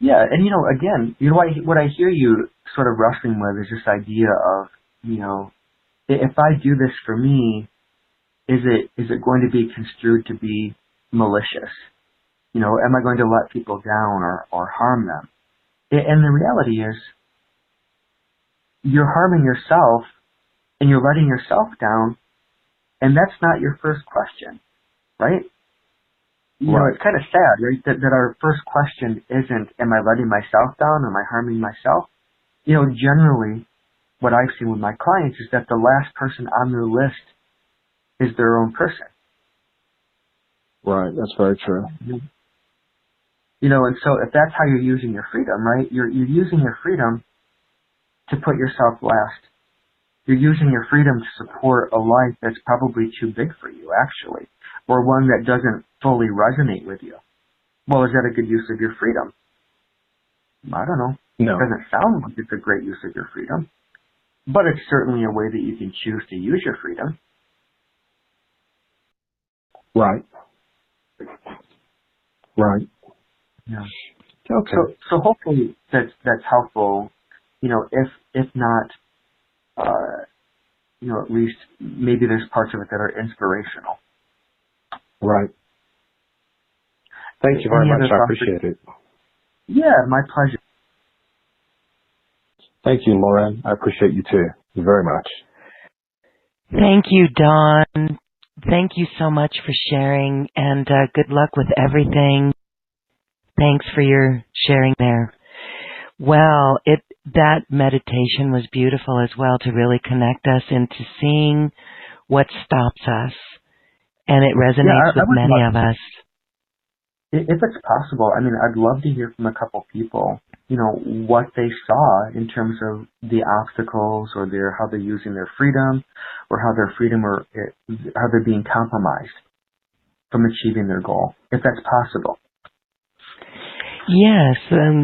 Yeah, and again, what I hear you sort of wrestling with is this idea of, if I do this for me, is it going to be construed to be malicious? Am I going to let people down or harm them? And the reality is, you're harming yourself and you're letting yourself down, and that's not your first question, right? Right. It's kind of sad, right? That our first question isn't, am I letting myself down? Am I harming myself? Generally, what I've seen with my clients is that the last person on their list is their own person. Right. That's very true. And so if that's how you're using your freedom, right? You're using your freedom to put yourself last. You're using your freedom to support a life that's probably too big for you, actually, or one that doesn't fully resonate with you. Well, is that a good use of your freedom? I don't know. No. It doesn't sound like it's a great use of your freedom, but it's certainly a way that you can choose to use your freedom. Right. Right. Yeah. Okay. So hopefully that's helpful. If not, at least maybe there's parts of it that are inspirational. Right. Thank you very much. I appreciate it. Yeah, my pleasure. Thank you, Lauren. I appreciate you too, very much. Thank you, Dawn. Thank you so much for sharing, and good luck with everything. Thanks for your sharing there. Well, that meditation was beautiful as well, to really connect us into seeing what stops us, and it resonates with many of us. If it's possible, I'd love to hear from a couple people, what they saw in terms of the obstacles or how they're using their freedom, or how their freedom how they're being compromised from achieving their goal, if that's possible. Yes,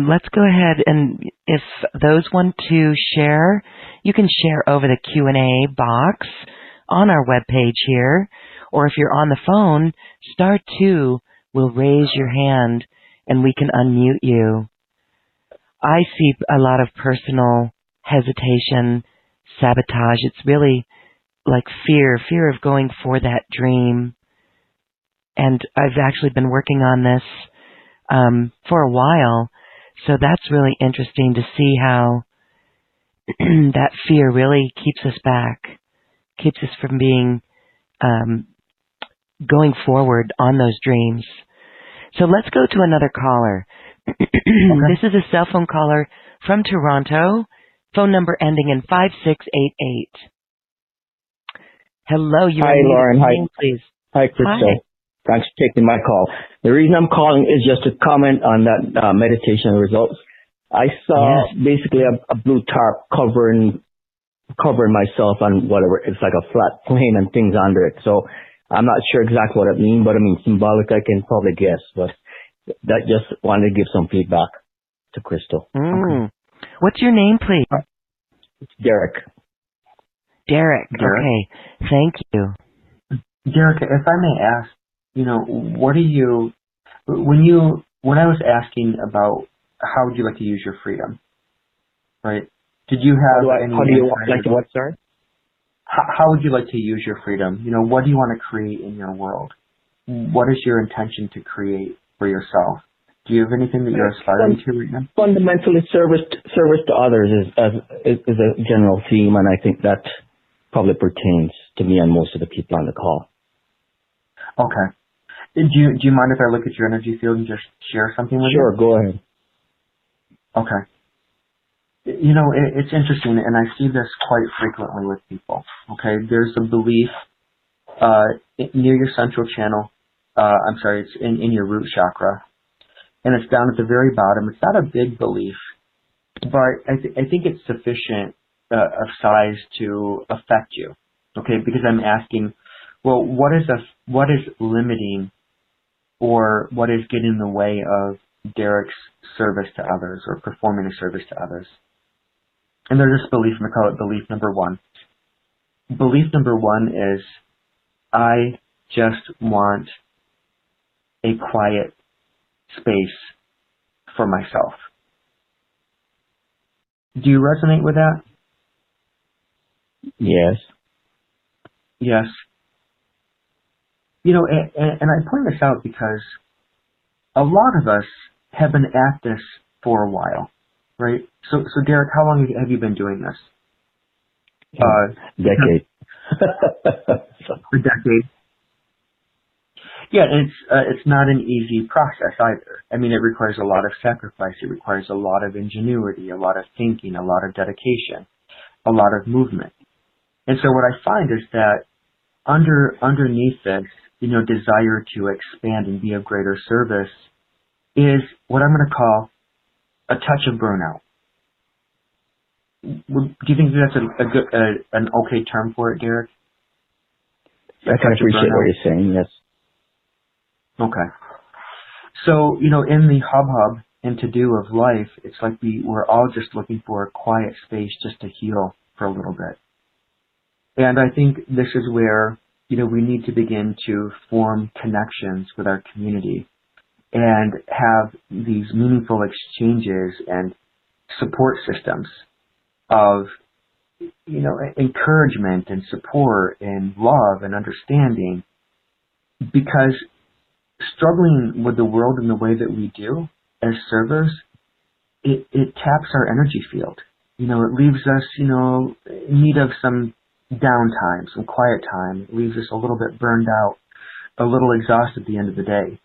let's go ahead, and if those want to share, you can share over the Q&A box on our webpage here, or if you're on the phone, *2 will raise your hand and we can unmute you. I see a lot of personal hesitation, sabotage. It's really like fear of going for that dream. And I've actually been working on this for a while, so that's really interesting to see how that fear really keeps us back, keeps us from being going forward on those dreams. So let's go to another caller. This is a cell phone caller from Toronto, phone number ending in 5688. Hello, you're Hi, Lauren. Hi, please. Hi, Crystal. Thanks for taking my call. The reason I'm calling is just to comment on that meditation results. I saw basically a blue tarp covering myself on whatever. It's like a flat plane and things under it. So I'm not sure exactly what it means, but symbolic I can probably guess. But that just wanted to give some feedback to Crystal. Okay. What's your name, please? It's Derek. Derek. Okay. Thank you. Derek, if I may ask, what do you, when I was asking about how would you like to use your freedom, right? Did you have any? How do you like to what, sorry? How would you like to use your freedom? What do you want to create in your world? What is your intention to create for yourself? Do you have anything that you're aspiring to right now? Fundamentally, service to others is a general theme, and I think that probably pertains to me and most of the people on the call. Okay. Do you mind if I look at your energy field and just share something with you? Sure, go ahead. Okay. It's interesting, and I see this quite frequently with people. Okay, there's a belief near your central channel. It's in your root chakra, and it's down at the very bottom. It's not a big belief, but I think it's sufficient of size to affect you. Okay, because I'm asking, well, what is limiting, or what is getting in the way of Derek's service to others, or performing a service to others? And there's this belief, I'm going to call it belief number 1. Belief number 1 is, I just want a quiet space for myself. Do you resonate with that? Yes. Yes. And I point this out because a lot of us have been at this for a while, right? So Derek, how long have you been doing this? Decade. A decade. Yeah, it's not an easy process either. It requires a lot of sacrifice. It requires a lot of ingenuity, a lot of thinking, a lot of dedication, a lot of movement. And so what I find is that underneath this, desire to expand and be of greater service is what I'm going to call a touch of burnout. Do you think that's an okay term for it, Derek? I can appreciate what you're saying, yes. Okay. So, in the hub and to-do of life, it's like we're all just looking for a quiet space just to heal for a little bit. And I think this is where, we need to begin to form connections with our community and have these meaningful exchanges and support systems of, encouragement and support and love and understanding, because struggling with the world in the way that we do as servers, it taps our energy field. It leaves us, in need of some downtime, some quiet time. It leaves us a little bit burned out, a little exhausted at the end of the day.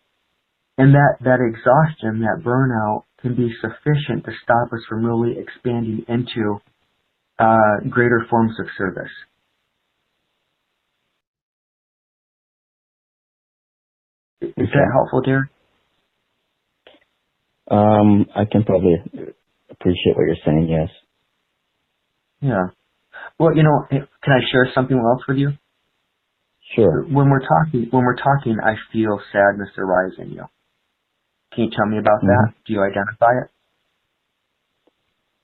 And that exhaustion, that burnout, can be sufficient to stop us from really expanding into greater forms of service. Is that helpful, Derek? I can probably appreciate what you're saying, yes. Yeah. Well, can I share something else with you? Sure. When we're talking, I feel sadness arise in you. Can you tell me about that? Do you identify it?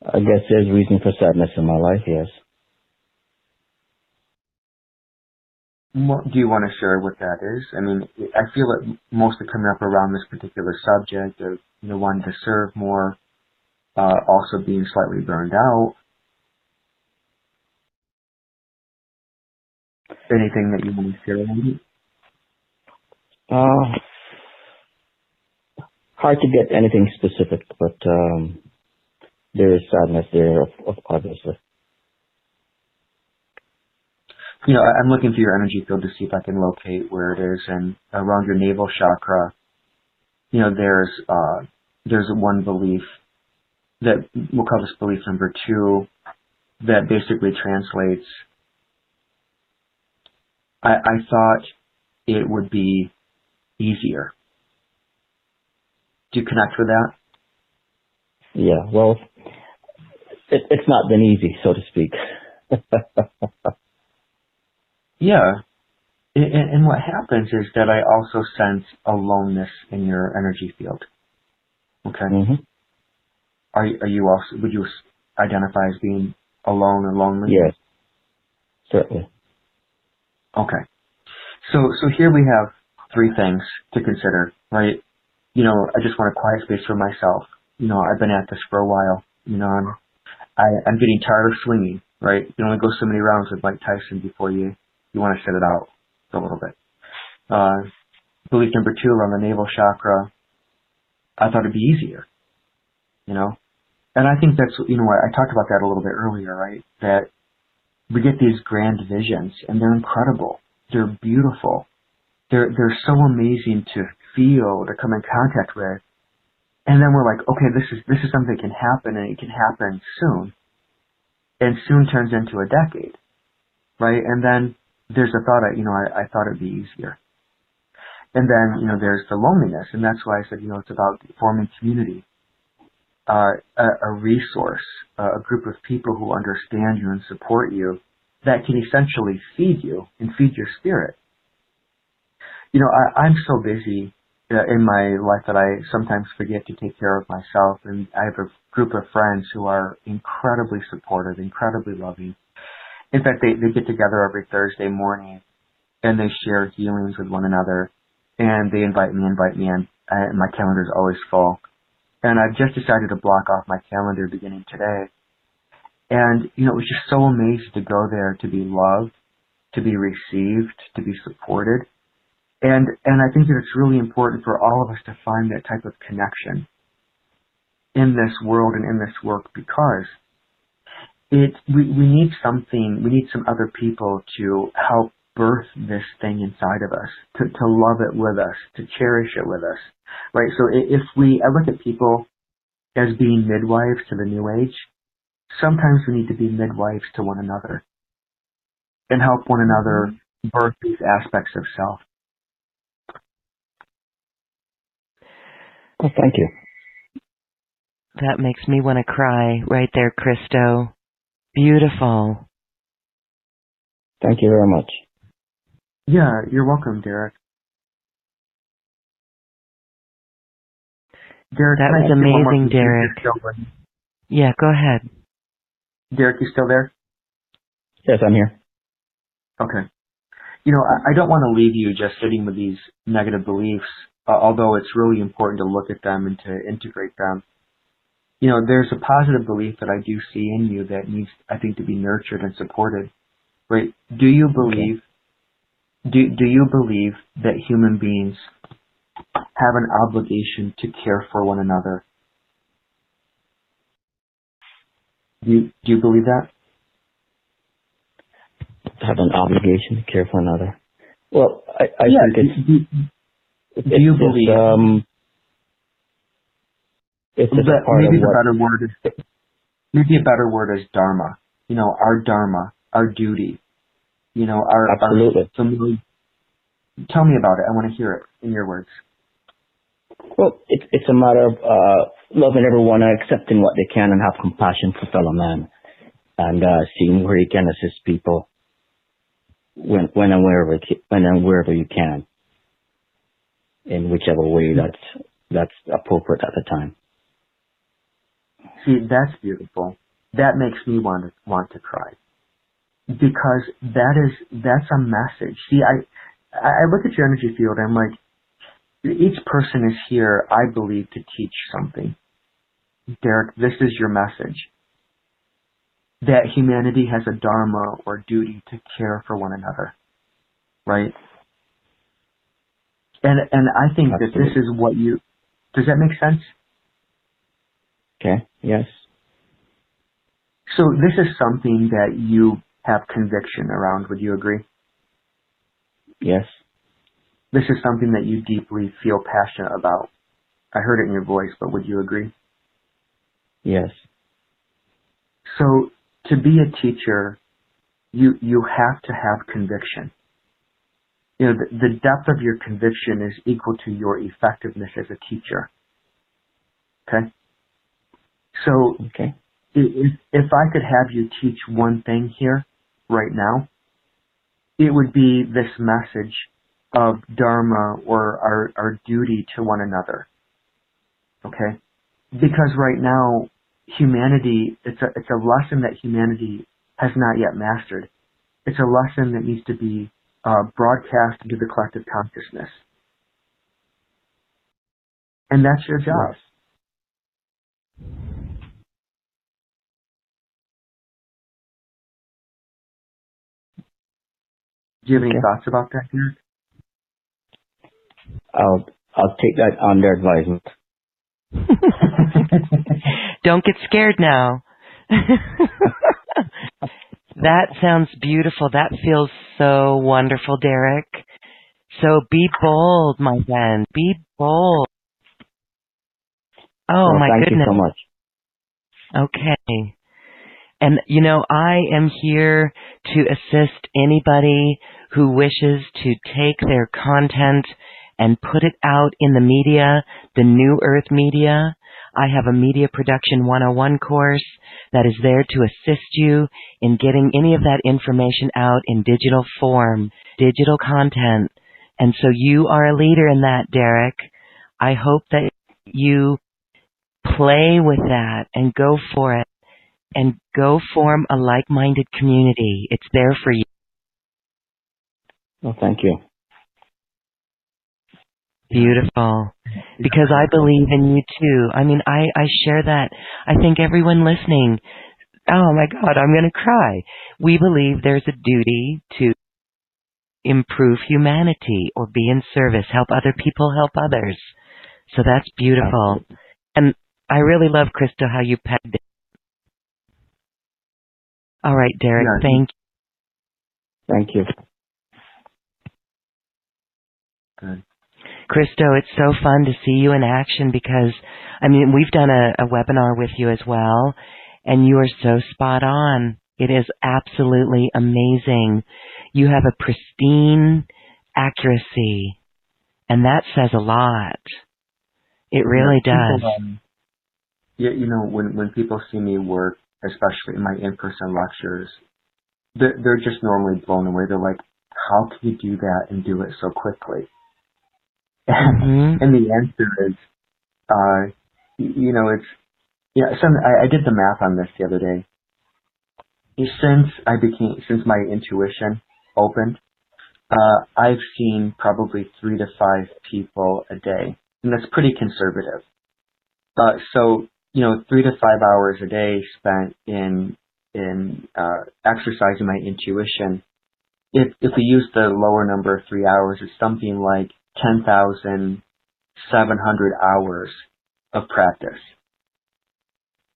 I guess there's reason for sadness in my life, yes. Do you want to share what that is? I mean, I feel it mostly coming up around this particular subject of, wanting to serve more, also being slightly burned out. Anything that you want to share with me? Hard to get anything specific, but there is sadness there, obviously. I'm looking through your energy field to see if I can locate where it is, and around your navel chakra, there's one belief that we'll call this belief number 2, that basically translates, I thought it would be easier. Do you connect with that? Yeah, well, it's not been easy, so to speak. Yeah. And what happens is that I also sense aloneness in your energy field. Okay. Mm-hmm. Are you also, would you identify as being alone or lonely? Yes, certainly. Okay. So here we have 3 things to consider, right? I just want a quiet space for myself. I've been at this for a while. I'm getting tired of swinging, right? You only go so many rounds with Mike Tyson before you want to sit it out a little bit. Belief number 2 around the navel chakra, I thought it'd be easier, And I think that's, I talked about that a little bit earlier, right? That we get these grand visions, and they're incredible. They're beautiful. They're so amazing to feel, to come in contact with. And then we're like, okay, this is something that can happen, and it can happen soon. And soon turns into a decade, right? And then there's a thought, I thought it'd be easier. And then, there's the loneliness, and that's why I said, it's about forming community, a resource, a group of people who understand you and support you, that can essentially feed you and feed your spirit. I'm so busy in my life that I sometimes forget to take care of myself, and I have a group of friends who are incredibly supportive, incredibly loving. In fact, they get together every Thursday morning, and they share healings with one another, and they invite me in, and my calendar is always full. And I've just decided to block off my calendar beginning today. And, it was just so amazing to go there, to be loved, to be received, to be supported. And I think that it's really important for all of us to find that type of connection in this world and in this work, because we need something, we need some other people to help birth this thing inside of us, to love it with us, to cherish it with us, right? So if I look at people as being midwives to the new age, sometimes we need to be midwives to one another and help one another birth these aspects of self. Well, thank you. That makes me want to cry right there, Cristo. Beautiful. Thank you very much. Yeah, you're welcome, Derek. Derek, that was amazing, Derek. Yeah, go ahead. Derek, you still there? Yes, I'm here. Okay. I don't want to leave you just sitting with these negative beliefs. although it's really important to look at them and to integrate them, you know, there's a positive belief that I do see in you that needs, I think, to be nurtured and supported. Right? Do you believe? Do you believe that human beings have an obligation to care for one another? Do you believe that? Have an obligation to care for another. Well, I Yeah. think Do you believe? It's just a part Maybe of the what. better word is, maybe a better word is Dharma. You know, our Dharma, our duty. You know, Absolutely. our familiar. Tell me about it. I want to hear it in your words. Well, it's a matter of loving everyone and accepting what they can and have compassion for fellow man, and seeing where you can assist people when and wherever you can, in whichever way that's appropriate at the time. See, that's beautiful. That makes me want to cry, because that's a message. See, I look at your energy field and I'm like, each person is here, I believe, to teach something. Derek, this is your message. That humanity has a dharma or duty to care for one another. Right? And I think that this is what you... Does that make sense? Okay, yes. So this is something that you have conviction around, would you agree? Yes. This is something that you deeply feel passionate about. I heard it in your voice, but would you agree? Yes. So to be a teacher, you have to have conviction. You know, the depth of your conviction is equal to your effectiveness as a teacher. Okay? So Okay. if I could have you teach one thing here right now, it would be this message of Dharma or our duty to one another. Okay? Because right now, humanity, it's a lesson that humanity has not yet mastered. It's a lesson that needs to be broadcast into the collective consciousness. And that's your job. Yes. Do you have any thoughts about that, Derek? I'll take that under advisement. Don't get scared now. That sounds beautiful. That feels so wonderful, Derek. So be bold, my friend. Be bold. Oh, my thank goodness. you so much. Okay. And, you know, I am here to assist anybody who wishes to take their content and put it out in the media, the New Earth media. I have a Media Production 101 course that is there to assist you in getting any of that information out in digital form, digital content. And so you are a leader in that, Derek. I hope that you play with that and go for it and go form a like-minded community. It's there for you. Well, thank you. Beautiful. Because I believe in you too. I mean, I share that. I think everyone listening, oh my God, I'm going to cry. We believe there's a duty to improve humanity or be in service, help other people help others. So that's beautiful. And I really love, Cristo, how you pegged it. All right, Derek, thank you. Thank you. Good. Cristo, it's so fun to see you in action because, I mean, we've done a webinar with you as well, and you are so spot on. It is absolutely amazing. You have a pristine accuracy, and that says a lot. It really does. You know, when people see me work, especially in my in-person lectures, they're just normally blown away. They're like, how can you do that and do it so quickly? Mm-hmm. And the answer is, you know, I did the math on this the other day. Since my intuition opened, I've seen probably 3 to 5 people a day, and that's pretty conservative. So, 3 to 5 hours a day spent in exercising my intuition. If we use the lower number of 3 hours, it's something like 10,700 hours of practice.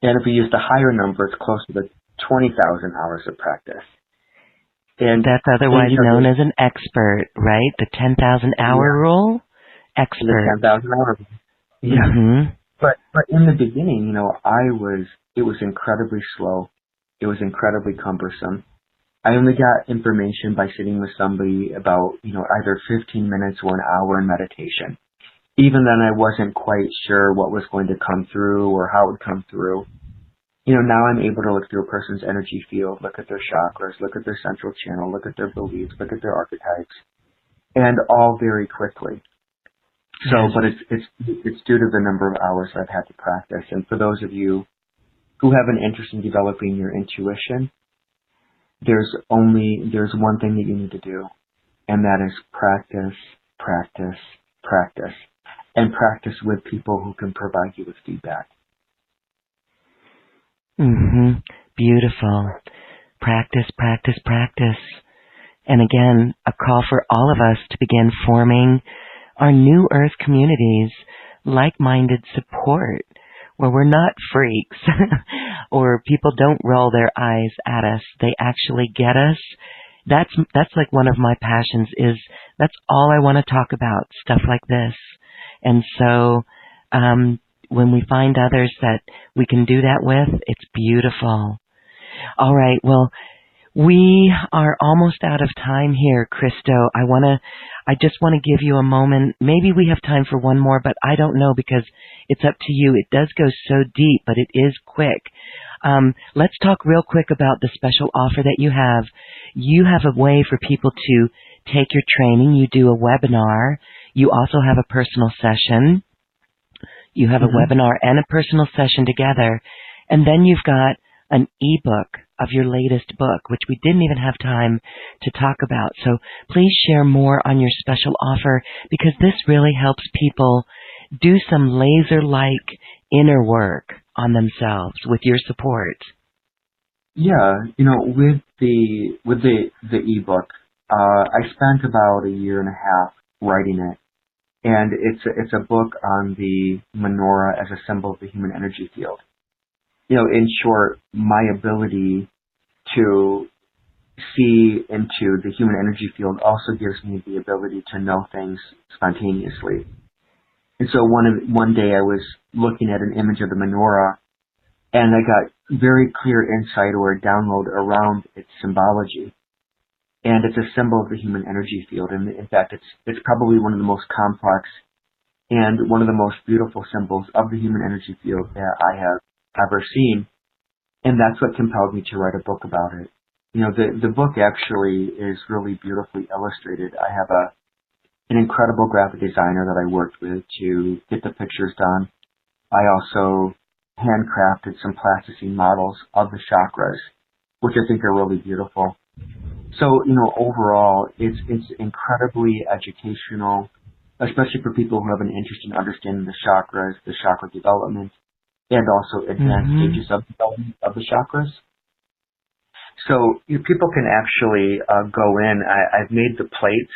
And if we use the higher number, it's closer to 20,000 hours of practice. And that's otherwise known as an expert, right? The 10,000 hour rule? Expert. The 10,000 hour rule. Yeah. Mm-hmm. But in the beginning, it was incredibly slow. It was incredibly cumbersome. I only got information by sitting with somebody about, either 15 minutes or an hour in meditation. Even then, I wasn't quite sure what was going to come through or how it would come through. Now I'm able to look through a person's energy field, look at their chakras, look at their central channel, look at their beliefs, look at their archetypes, and all very quickly. So, but it's due to the number of hours I've had to practice. And for those of you who have an interest in developing your intuition, there's one thing that you need to do, and that is practice, practice, practice, and practice with people who can provide you with feedback. Mm-hmm. Beautiful. Practice, practice, practice. And again, a call for all of us to begin forming our new earth communities, like-minded support, where we're not freaks or people don't roll their eyes at us. They actually get us. That's like one of my passions is that's all I want to talk about, stuff like this. And so, when we find others that we can do that with, it's beautiful. All right. Well, we are almost out of time here, Cristo. I just want to give you a moment. Maybe we have time for one more, but I don't know because it's up to you. It does go so deep, but it is quick. Let's talk real quick about the special offer that you have. You have a way for people to take your training. You do a webinar. You also have a personal session. You have a webinar and a personal session together. And then you've got an ebook of your latest book, which we didn't even have time to talk about. So please share more on your special offer because this really helps people do some laser-like inner work on themselves with your support. Yeah, with the ebook, I spent about a year and a half writing it. And it's a book on the menorah as a symbol of the human energy field. In short, my ability to see into the human energy field also gives me the ability to know things spontaneously. And so one day I was looking at an image of the menorah, and I got very clear insight or a download around its symbology. And it's a symbol of the human energy field. And in fact, it's probably one of the most complex and one of the most beautiful symbols of the human energy field that I have ever seen. And that's what compelled me to write a book about it. The book actually is really beautifully illustrated. I have an incredible graphic designer that I worked with to get the pictures done. I also handcrafted some plasticine models of the chakras, which I think are really beautiful. So, overall, it's incredibly educational, especially for people who have an interest in understanding the chakras, the chakra development, and also advanced stages of development of the chakras. So, people can actually go in. I've made the plates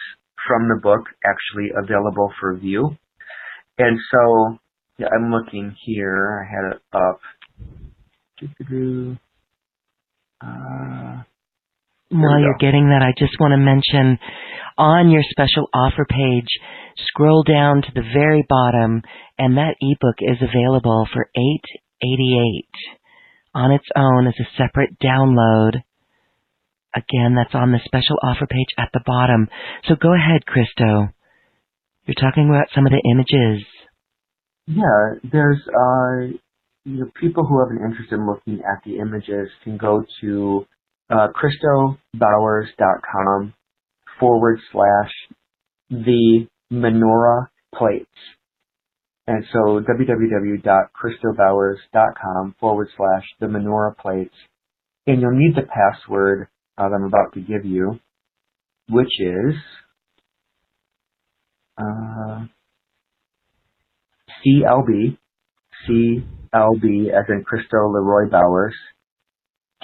from the book actually available for view. And so, I'm looking here. I had it up. While you're getting that, I just want to mention on your special offer page, scroll down to the very bottom, and that ebook is available for $8.88 on its own as a separate download. Again, that's on the special offer page at the bottom. So go ahead, Cristo. You're talking about some of the images. Yeah, there's people who have an interest in looking at the images can go to crystobowers.com/the menorah plates. And so www.crystobowers.com/the menorah plates. And you'll need the password that I'm about to give you, which is CLB, CLB as in Cristo Leroy Bowers,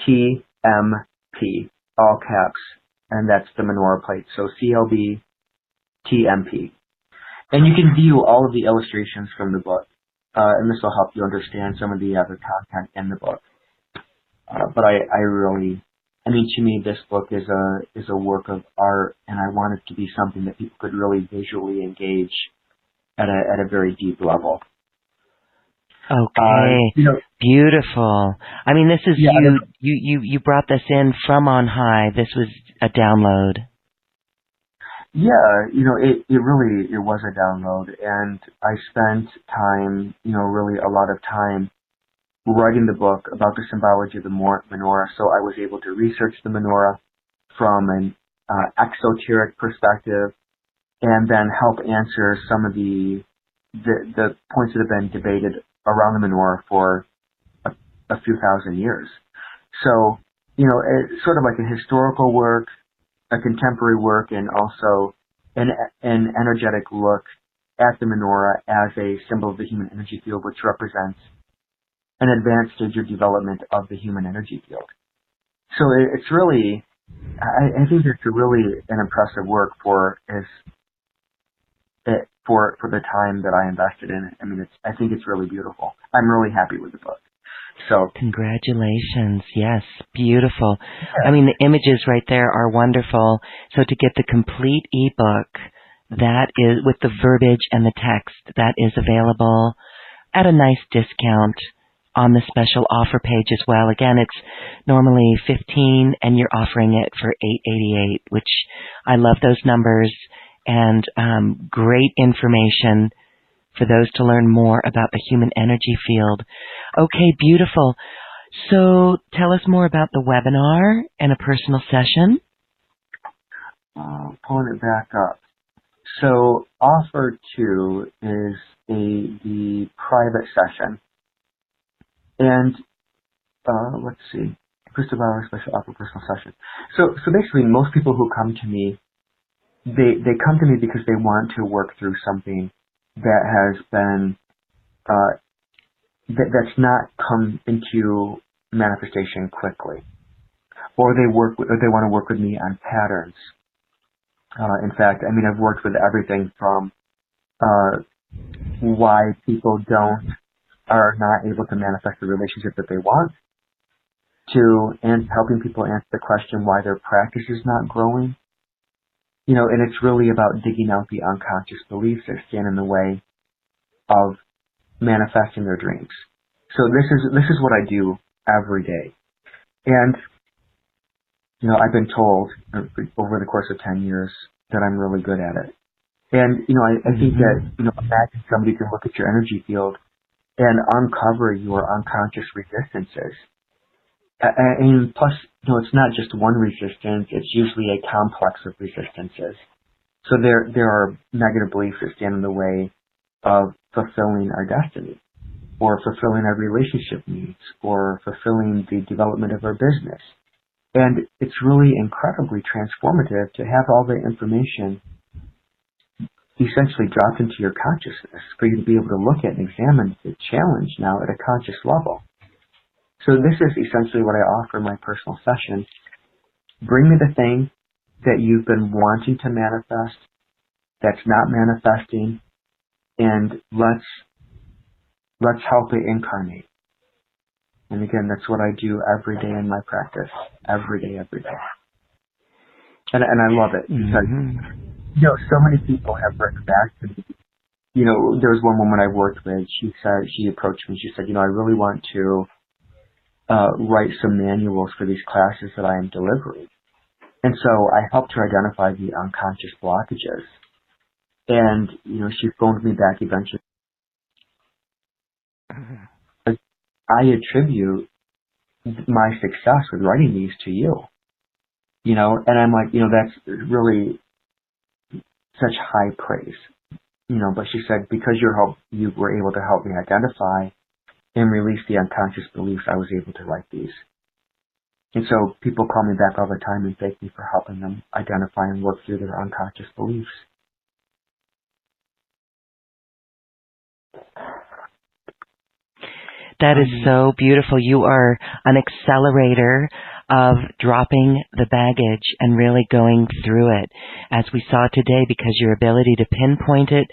TMP, all caps, and that's the menorah plate. So CLB, TMP. And you can view all of the illustrations from the book, and this will help you understand some of the other content in the book. But I really, I mean, to me, this book is a work of art, and I want it to be something that people could really visually engage at a very deep level. Okay, beautiful. I mean, this is you brought this in from on high. This was a download. Yeah, it really was a download, and I spent time, really a lot of time writing the book about the symbology of the menorah, so I was able to research the menorah from an exoteric perspective, and then help answer some of the points that have been debated around the menorah for a few thousand years. So, it's sort of like a historical work, a contemporary work, and also an energetic look at the menorah as a symbol of the human energy field, which represents an advanced stage of development of the human energy field. So it's really, I think it's really an impressive work for the time that I invested in it. I mean, I think it's really beautiful. I'm really happy with the book. So congratulations. Yes, beautiful. Yeah. I mean, the images right there are wonderful. So to get the complete ebook, that is with the verbiage and the text, that is available at a nice discount on the special offer page as well. Again, it's normally $15 and you're offering it for $8.88, which I love those numbers, and great information for those to learn more about the human energy field. Okay, beautiful. So tell us more about the webinar and a personal session. Pulling it back up. So offer 2 is the private session. And let's see, Crystal Bauer special offer personal session. So basically, most people who come to me, they come to me because they want to work through something that has been that's not come into manifestation quickly, or they want to work with me on patterns. In fact, I mean, I've worked with everything from why people are not able to manifest the relationship that they want, to helping people answer the question why their practice is not growing. And it's really about digging out the unconscious beliefs that stand in the way of manifesting their dreams. So this is what I do every day. And, I've been told over the course of 10 years that I'm really good at it. And, I think that, imagine somebody can look at your energy field and uncover your unconscious resistances. And plus, it's not just one resistance, it's usually a complex of resistances. So there are negative beliefs that stand in the way of fulfilling our destiny, or fulfilling our relationship needs, or fulfilling the development of our business. And it's really incredibly transformative to have all the information essentially dropped into your consciousness for you to be able to look at and examine the challenge now at a conscious level. So this is essentially what I offer in my personal session. Bring me the thing that you've been wanting to manifest that's not manifesting, and let's help it incarnate. And again, that's what I do every day in my practice. Every day. And I love it because, so many people have written back to me. There was one woman I worked with, she approached me, she said, I really want to write some manuals for these classes that I am delivering. And so I helped her identify the unconscious blockages. And, she phoned me back eventually. I attribute my success with writing these to you. And I'm like, that's really such high praise. But she said, because you were able to help me identify and release the unconscious beliefs, I was able to write these. And so people call me back all the time and thank me for helping them identify and work through their unconscious beliefs. That is so beautiful. You are an accelerator of dropping the baggage and really going through it, as we saw today, because your ability to pinpoint it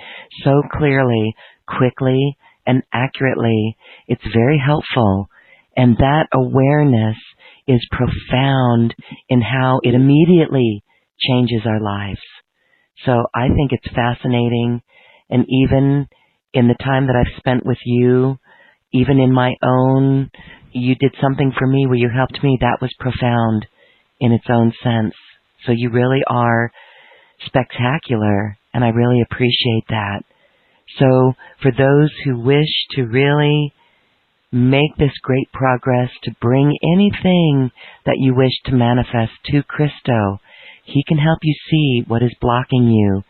so clearly, quickly, and accurately, it's very helpful. And that awareness is profound in how it immediately changes our lives. So I think it's fascinating. And even in the time that I've spent with you, even in my own, you did something for me where you helped me. That was profound in its own sense. So you really are spectacular, and I really appreciate that. So for those who wish to really make this great progress, to bring anything that you wish to manifest to Cristo, he can help you see what is blocking you.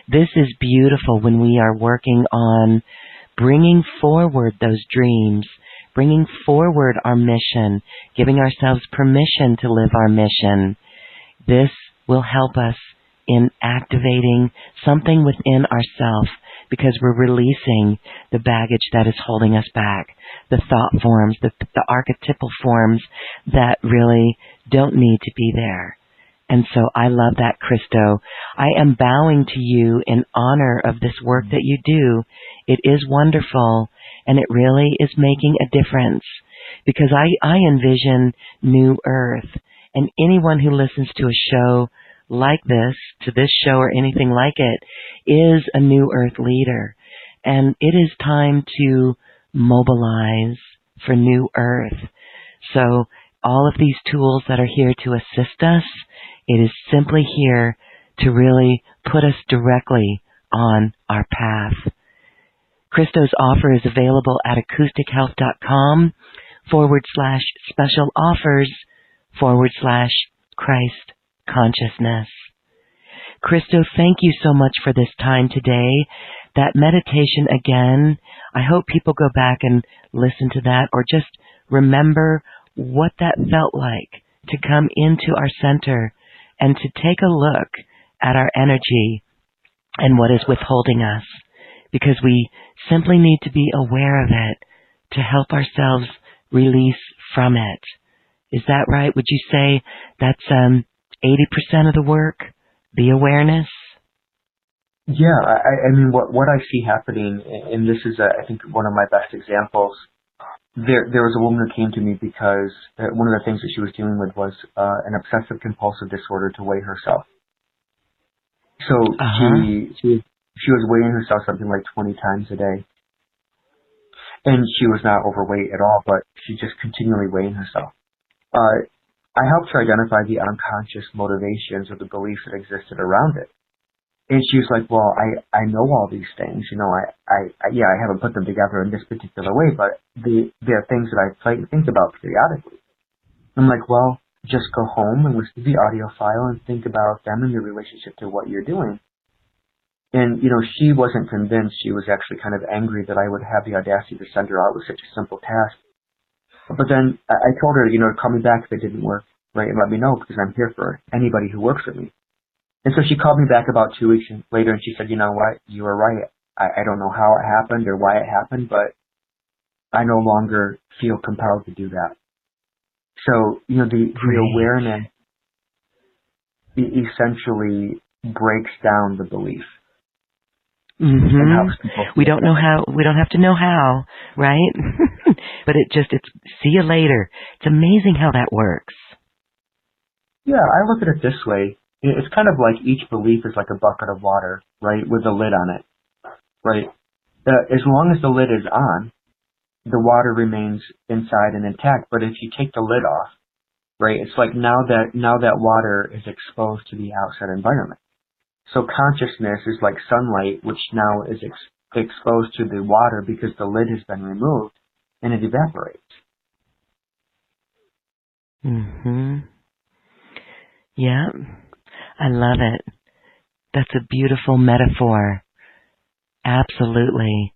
This is beautiful when we are working on bringing forward those dreams, bringing forward our mission, giving ourselves permission to live our mission. This will help us in activating something within ourselves, because we're releasing the baggage that is holding us back, the thought forms, the archetypal forms that really don't need to be there. And so I love that, Cristo. I am bowing to you in honor of this work that you do. It is wonderful, and it really is making a difference, because I envision New Earth, and anyone who listens to a show like this, to this show or anything like it, is a New Earth leader. And it is time to mobilize for New Earth. So all of these tools that are here to assist us, it is simply here to really put us directly on our path. Cristo's offer is available at acoustichealth.com/special offers/Christ consciousness. Cristo, thank you so much for this time today. That meditation again, I hope people go back and listen to that, or just remember what that felt like to come into our center and to take a look at our energy and what is withholding us, because we simply need to be aware of it to help ourselves release from it. Is that right? Would you say that's 80% of the work, the awareness? Yeah, I mean, what I see happening, and this is, I think, one of my best examples. There was a woman who came to me because one of the things that she was dealing with was an obsessive compulsive disorder to weigh herself. So she was weighing herself something like 20 times a day, and she was not overweight at all, but she just continually weighing herself. I helped her identify the unconscious motivations or the beliefs that existed around it. And she was like, well, I know all these things, you know, I haven't put them together in this particular way, but they're things that I think about periodically. I'm like, well, just go home and listen to the audio file and think about them and their relationship to what you're doing. And, you know, she wasn't convinced. She was actually kind of angry that I would have the audacity to send her out with such a simple task. But then I told her, you know, to call me back if it didn't work, right, and let me know, because I'm here for anybody who works with me. And so she called me back about 2 weeks later, and she said, you know what, you were right. I don't know how it happened or why it happened, but I no longer feel compelled to do that. So, you know, the awareness essentially breaks down the belief. Mm-hmm. We don't know how, we don't have to know how, right? But it's see you later. It's amazing how that works. Yeah, I look at it this way. It's kind of like each belief is like a bucket of water, right, with a lid on it, right? As long as the lid is on, the water remains inside and intact. But if you take the lid off, right, it's like now that water is exposed to the outside environment. So consciousness is like sunlight, which now is exposed to the water because the lid has been removed, and it evaporates. Mm-hmm. Yeah. I love it. That's a beautiful metaphor. Absolutely.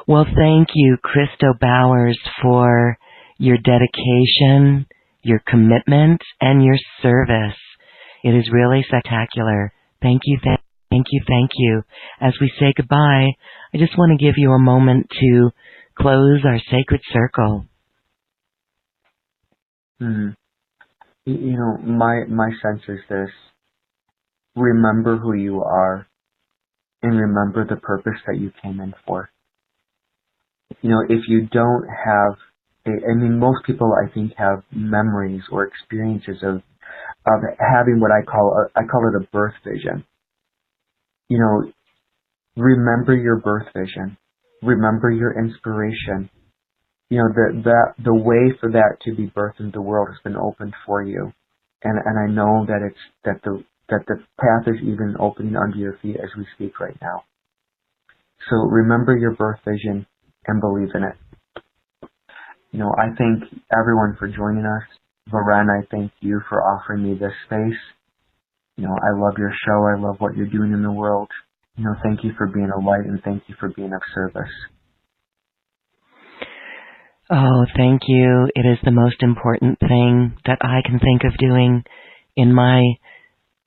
Well, thank you, Cristo Bowers, for your dedication, your commitment, and your service. It is really spectacular. Thank you. Thank you, thank you. As we say goodbye, I just want to give you a moment to close our sacred circle. You know, my sense is this: remember who you are, and remember the purpose that you came in for. You know, if you don't have, I mean, most people I think have memories or experiences of having what I call it a birth vision. You know, remember your birth vision. Remember your inspiration. You know, the way for that to be birthed into the world has been opened for you, and I know that the path is even opening under your feet as we speak right now. So remember your birth vision and believe in it. You know, I thank everyone for joining us. Loren, I thank you for offering me this space. You know, I love your show. I love what you're doing in the world. You know, thank you for being a light, and thank you for being of service. Oh, thank you. It is the most important thing that I can think of doing in my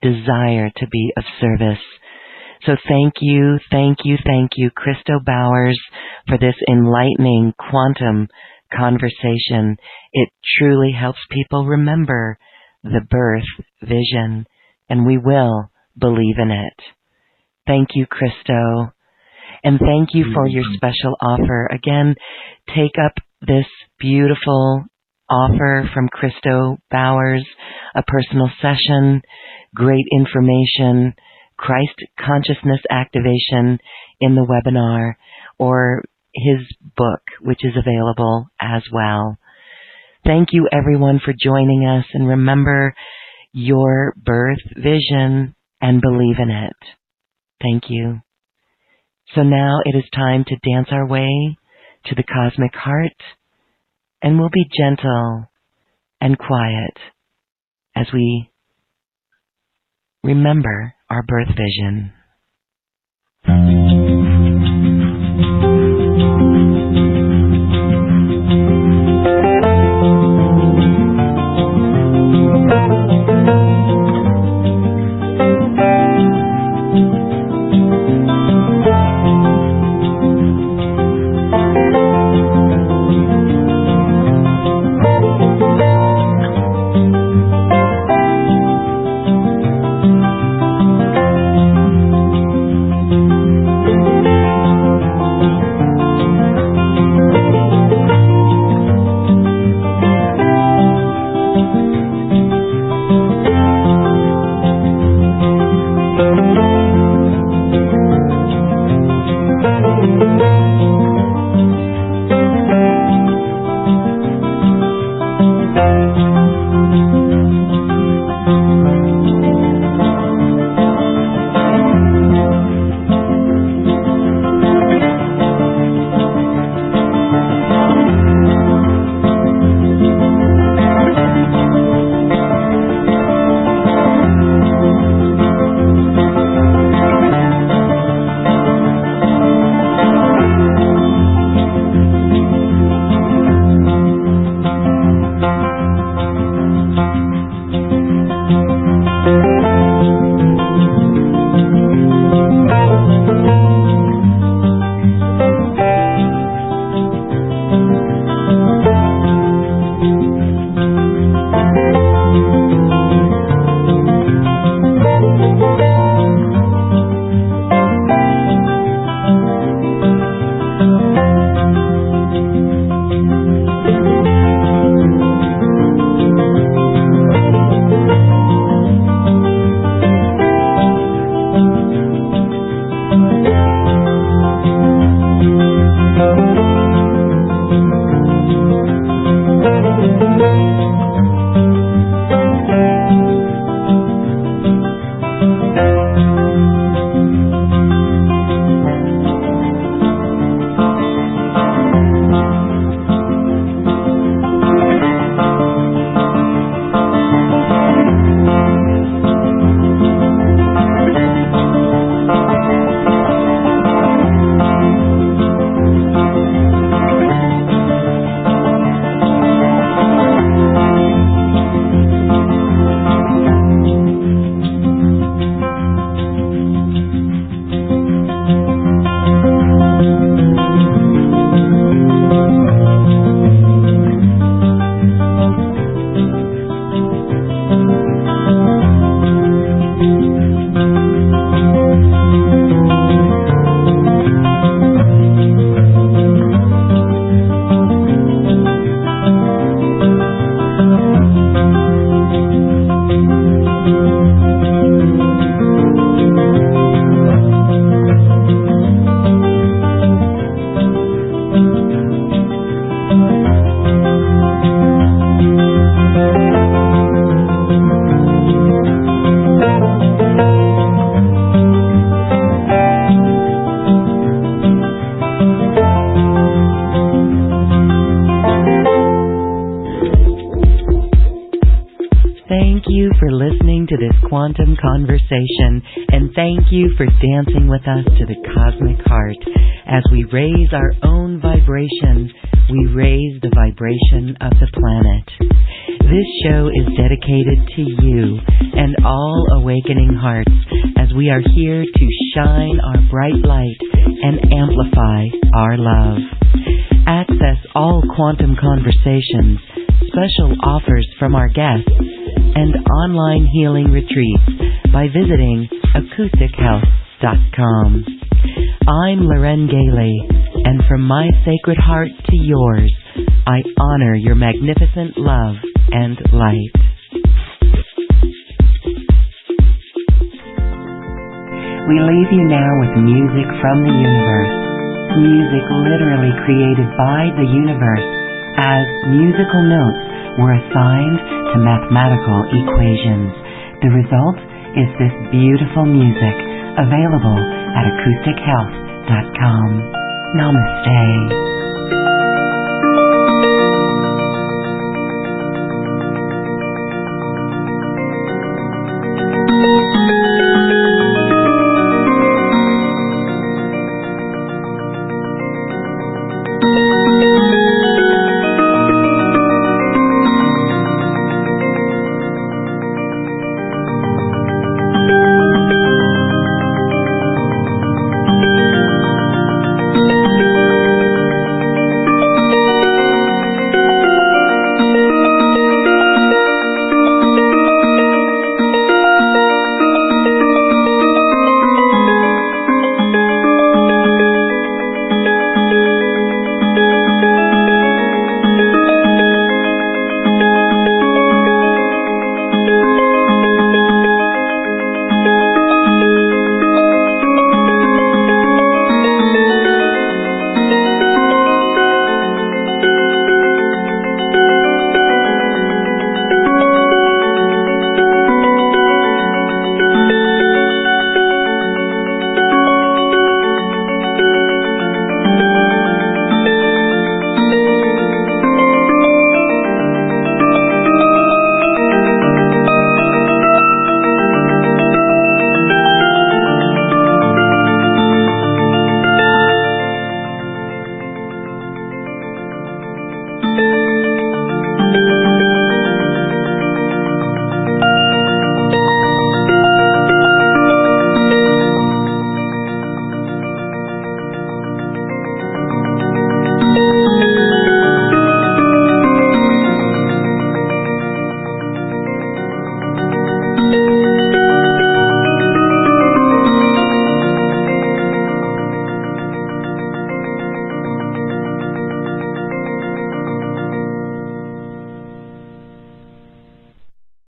desire to be of service. So thank you, Cristo Bowers, for this enlightening quantum conversation. It truly helps people remember the birth vision, and we will believe in it. Thank you, Cristo. And thank you for your special offer. Again, take up this beautiful offer from Cristo Bowers, a personal session, great information, Christ consciousness activation in the webinar, or his book, which is available as well. Thank you, everyone, for joining us, and remember your birth vision and believe in it. Thank you. So now it is time to dance our way to the cosmic heart, and we'll be gentle and quiet as we remember our birth vision. you for listening to this quantum conversation, and thank you for dancing with us to the cosmic heart. As we raise our own vibration, we raise the vibration of the planet. This show is dedicated to you and all awakening hearts, as we are here to shine our bright light and amplify our love. Access all quantum conversations, special offers from our guests, and online healing retreats by visiting acoustichealth.com. I'm Loren Gailey, and from my sacred heart to yours, I honor your magnificent love and light. We leave you now with music from the universe, music literally created by the universe, as musical notes were assigned to mathematical equations. The result is this beautiful music, available at acoustichealth.com. Namaste.